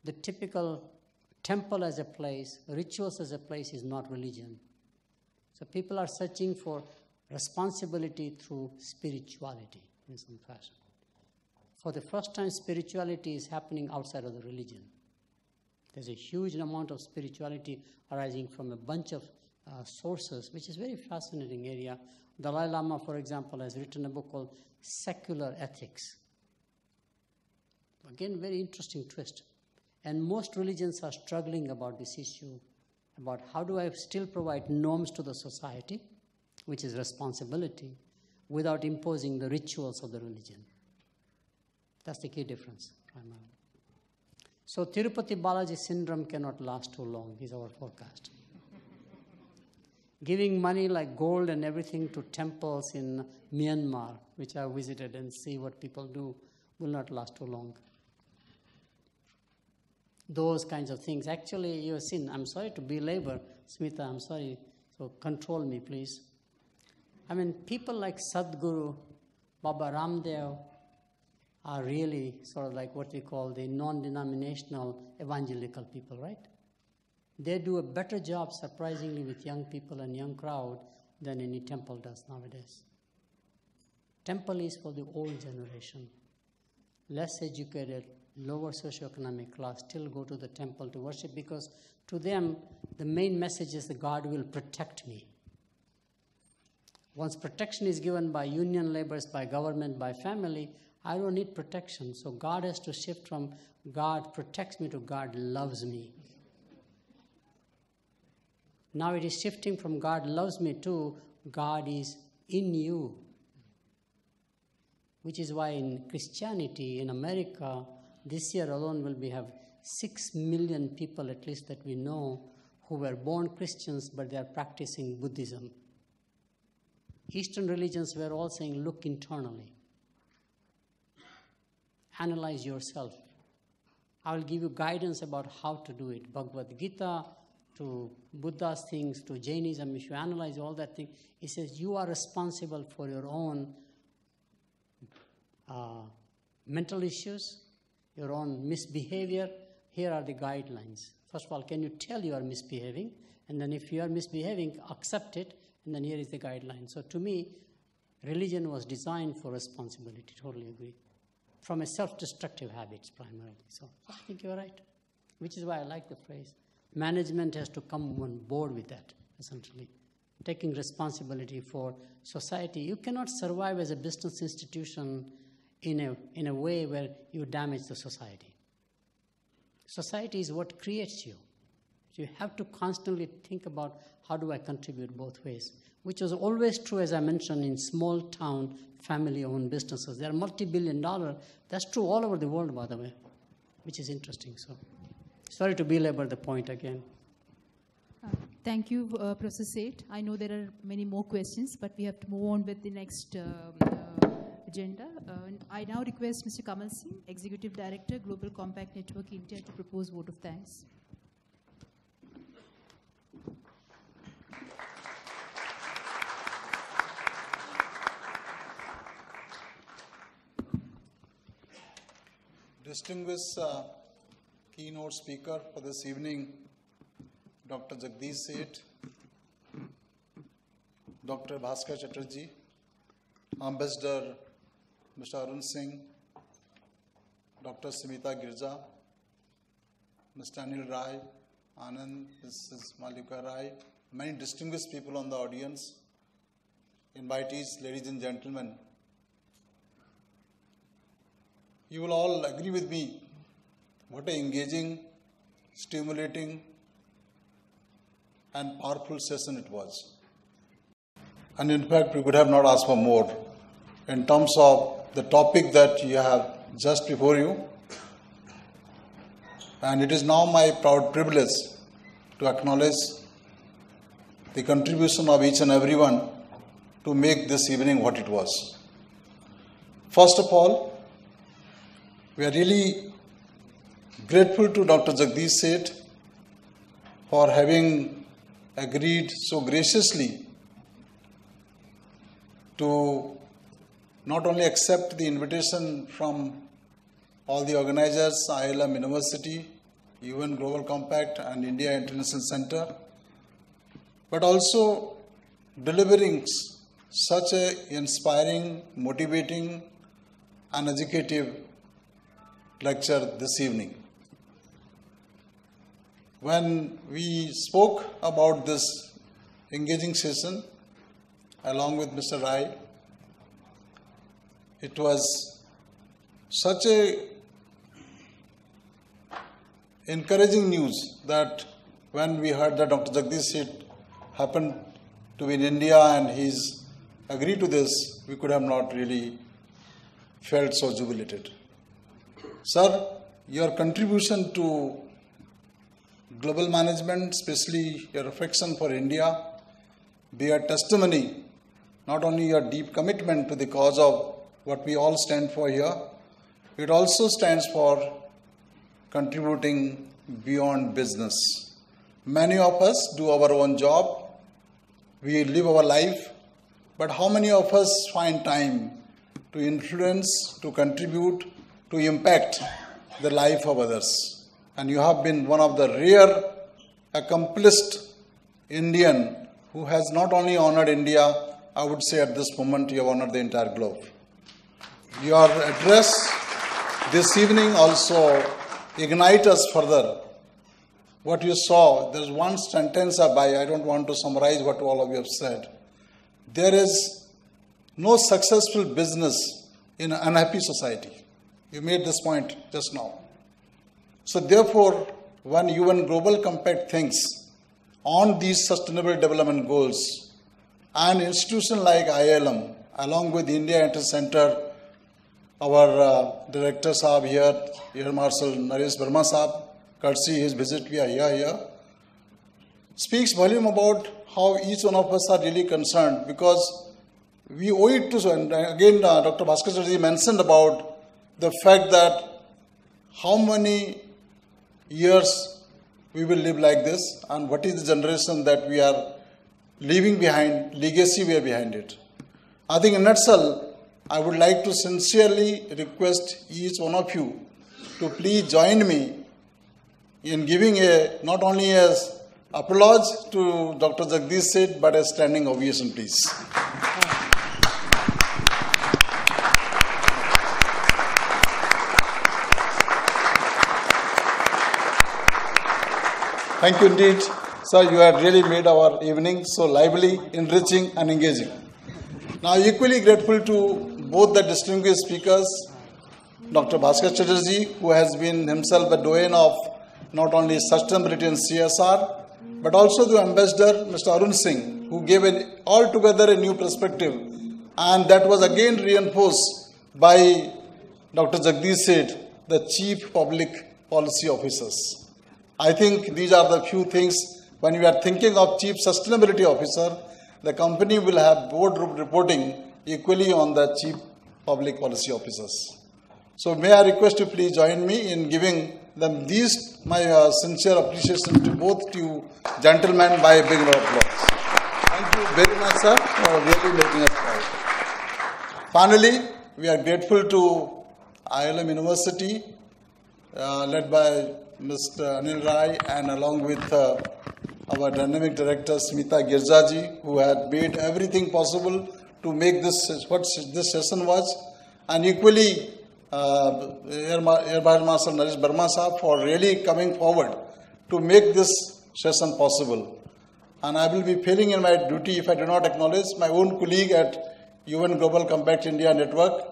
[SPEAKER 4] the typical temple as a place, rituals as a place is not religion. So people are searching for responsibility through spirituality in some fashion. For the first time, spirituality is happening outside of the religion. There's a huge amount of spirituality arising from a bunch of sources, which is a very fascinating area. Dalai Lama, for example, has written a book called Secular Ethics. Again, very interesting twist. And most religions are struggling about this issue, about how do I still provide norms to the society, which is responsibility, without imposing the rituals of the religion. That's the key difference, primarily. So Tirupati Balaji syndrome cannot last too long, is our forecast. Giving money like gold and everything to temples in Myanmar, which I visited and see what people do, will not last too long. Those kinds of things. Actually, you have seen, I'm sorry to belabor, Smita, I'm sorry, so control me, please. I mean, people like Sadhguru, Baba Ramdev, are really sort of like what we call the non-denominational evangelical people, right? They do a better job, surprisingly, with young people and young crowd than any temple does nowadays. Temple is for the old generation. Less educated, lower socioeconomic class still go to the temple to worship because to them, the main message is that God will protect me. Once protection is given by union laborers, by government, by family, I don't need protection. So God has to shift from God protects me to God loves me. Now it is shifting from God loves me to God is in you. Which is why in Christianity, in America, this year alone will have 6 million people at least that we know who were born Christians but they are practicing Buddhism. Eastern religions were all saying, look internally. Analyze yourself. I will give you guidance about how to do it. Bhagavad Gita, to Buddha's things, to Jainism, if you analyze all that thing, it says you are responsible for your own mental issues, your own misbehavior. Here are the guidelines. First of all, can you tell you are misbehaving? And then if you are misbehaving, accept it. And then here is the guideline. So to me, religion was designed for responsibility. Totally agree. From a self-destructive habits primarily. So I think you're right. Which is why I like the phrase. Management has to come on board with that, essentially. Taking responsibility for society. You cannot survive as a business institution in a way where you damage the society. Society is what creates you. So you have to constantly think about how do I contribute both ways, which was always true, as I mentioned, in small town family-owned businesses. They are multi-billion-dollar. That's true all over the world, by the way, which is interesting. So, sorry to belabor the point again.
[SPEAKER 1] Thank you, Professor Sheth. I know there are many more questions, but we have to move on with the next agenda. I now request Mr. Kamal Singh, Executive Director, Global Compact Network India, to propose vote of thanks.
[SPEAKER 8] Distinguished keynote speaker for this evening, Dr. Jagdish Sheth, Dr. Bhaskar Chatterjee, Ambassador Mr. Arun Singh, Dr. Smita Girja, Mr. Anil Rai, Anand, Mrs. Malika Rai, many distinguished people on the audience, invitees, ladies and gentlemen. You will all agree with me, what an engaging, stimulating, and powerful session it was. And in fact, we could have not asked for more in terms of the topic that you have just before you. And it is now my proud privilege to acknowledge the contribution of each and everyone to make this evening what it was. First of all, we are really grateful to Dr. Jagdish Sheth for having agreed so graciously to not only accept the invitation from all the organizers, AILM University, UN Global Compact and India International Center, but also delivering such an inspiring, motivating and educative lecture this evening. When we spoke about this engaging session along with Mr. Rai, it was such a encouraging news that when we heard that Dr. Jagdish Sheth happened to be in India and he's agreed to this, we could have not really felt so jubilated. Sir, your contribution to global management, especially your affection for India, be a testimony, not only your deep commitment to the cause of what we all stand for here, it also stands for contributing beyond business. Many of us do our own job, we live our life, but how many of us find time to influence, to contribute, to impact the life of others? And you have been one of the rare, accomplished Indian who has not only honored India, I would say at this moment you have honored the entire globe. Your address this evening also ignites us further. What you saw, there is one sentence I don't want to summarize what all of you have said. There is no successful business in an unhappy society. You made this point just now. So therefore, when UN Global Compact thinks on these sustainable development goals, an institution like AILM, along with the India International Center, our Director Saab here, Air Marshal Naresh Verma Saab, courtesy his visit we are here, speaks volume about how each one of us are really concerned, because we owe it to, and again Dr. Bhaskar Chatterjee mentioned about the fact that how many years we will live like this and what is the generation that we are leaving behind, legacy we are behind it. I think in a nutshell, I would like to sincerely request each one of you to please join me in giving not only as applause to Dr. Jagdish Sheth, but a standing ovation, please. Thank you indeed. Sir, you have really made our evening so lively, enriching and engaging. Now, equally grateful to both the distinguished speakers, Dr. Bhaskar Chatterjee, who has been himself a doyen of not only sustainability and CSR, but also the Ambassador, Mr. Arun Singh, who gave altogether a new perspective. And that was again reinforced by Dr. Jagdish Sheth, the Chief Public Policy Officers. I think these are the few things when we are thinking of Chief Sustainability Officer, the company will have board reporting equally on the Chief Public Policy Officers. So may I request you please join me in giving them these my sincere appreciation to both you gentlemen by a big round of applause. Thank you very much, sir, for really making us proud. Finally, we are grateful to AILM University, led by Mr. Anil Rai, and along with our dynamic director Smita Girjaji, who had made everything possible to make this what this session was, and equally Air Vice Marshal Naresh Verma Sahab for really coming forward to make this session possible. And I will be failing in my duty if I do not acknowledge my own colleague at UN Global Compact India Network,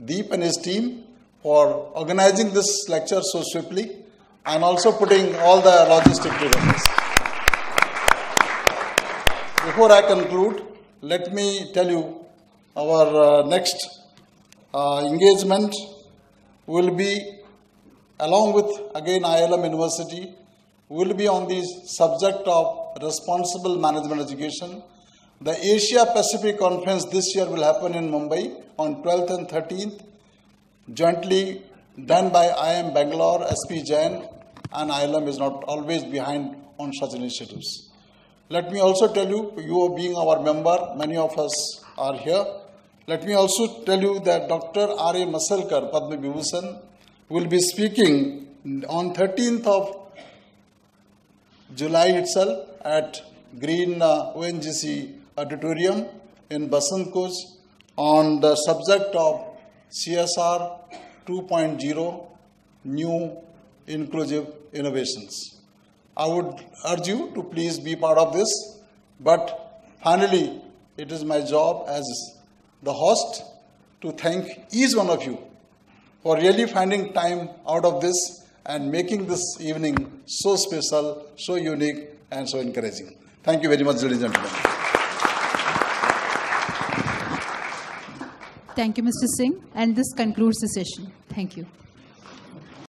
[SPEAKER 8] Deep and his team, for organizing this lecture so swiftly and also putting all the logistics together. Before I conclude, let me tell you our next engagement will be, along with again AILM University, will be on the subject of responsible management education. The Asia Pacific Conference this year will happen in Mumbai on 12th and 13th, jointly done by IIM Bangalore, SP Jain, and AILM is not always behind on such initiatives. Let me also tell you, you being our member, many of us are here. Let me also tell you that Dr. R.A. Masalkar, Padma Vibhushan, will be speaking on 13th of July itself at Green ONGC Auditorium in Basant Kuch on the subject of CSR 2.0, new inclusive innovations. I would urge you to please be part of this, but finally, it is my job as the host to thank each one of you for really finding time out of this and making this evening so special, so unique, and so encouraging. Thank you very much, ladies and gentlemen.
[SPEAKER 1] Thank you, Mr. Singh, and this concludes the session. Thank you.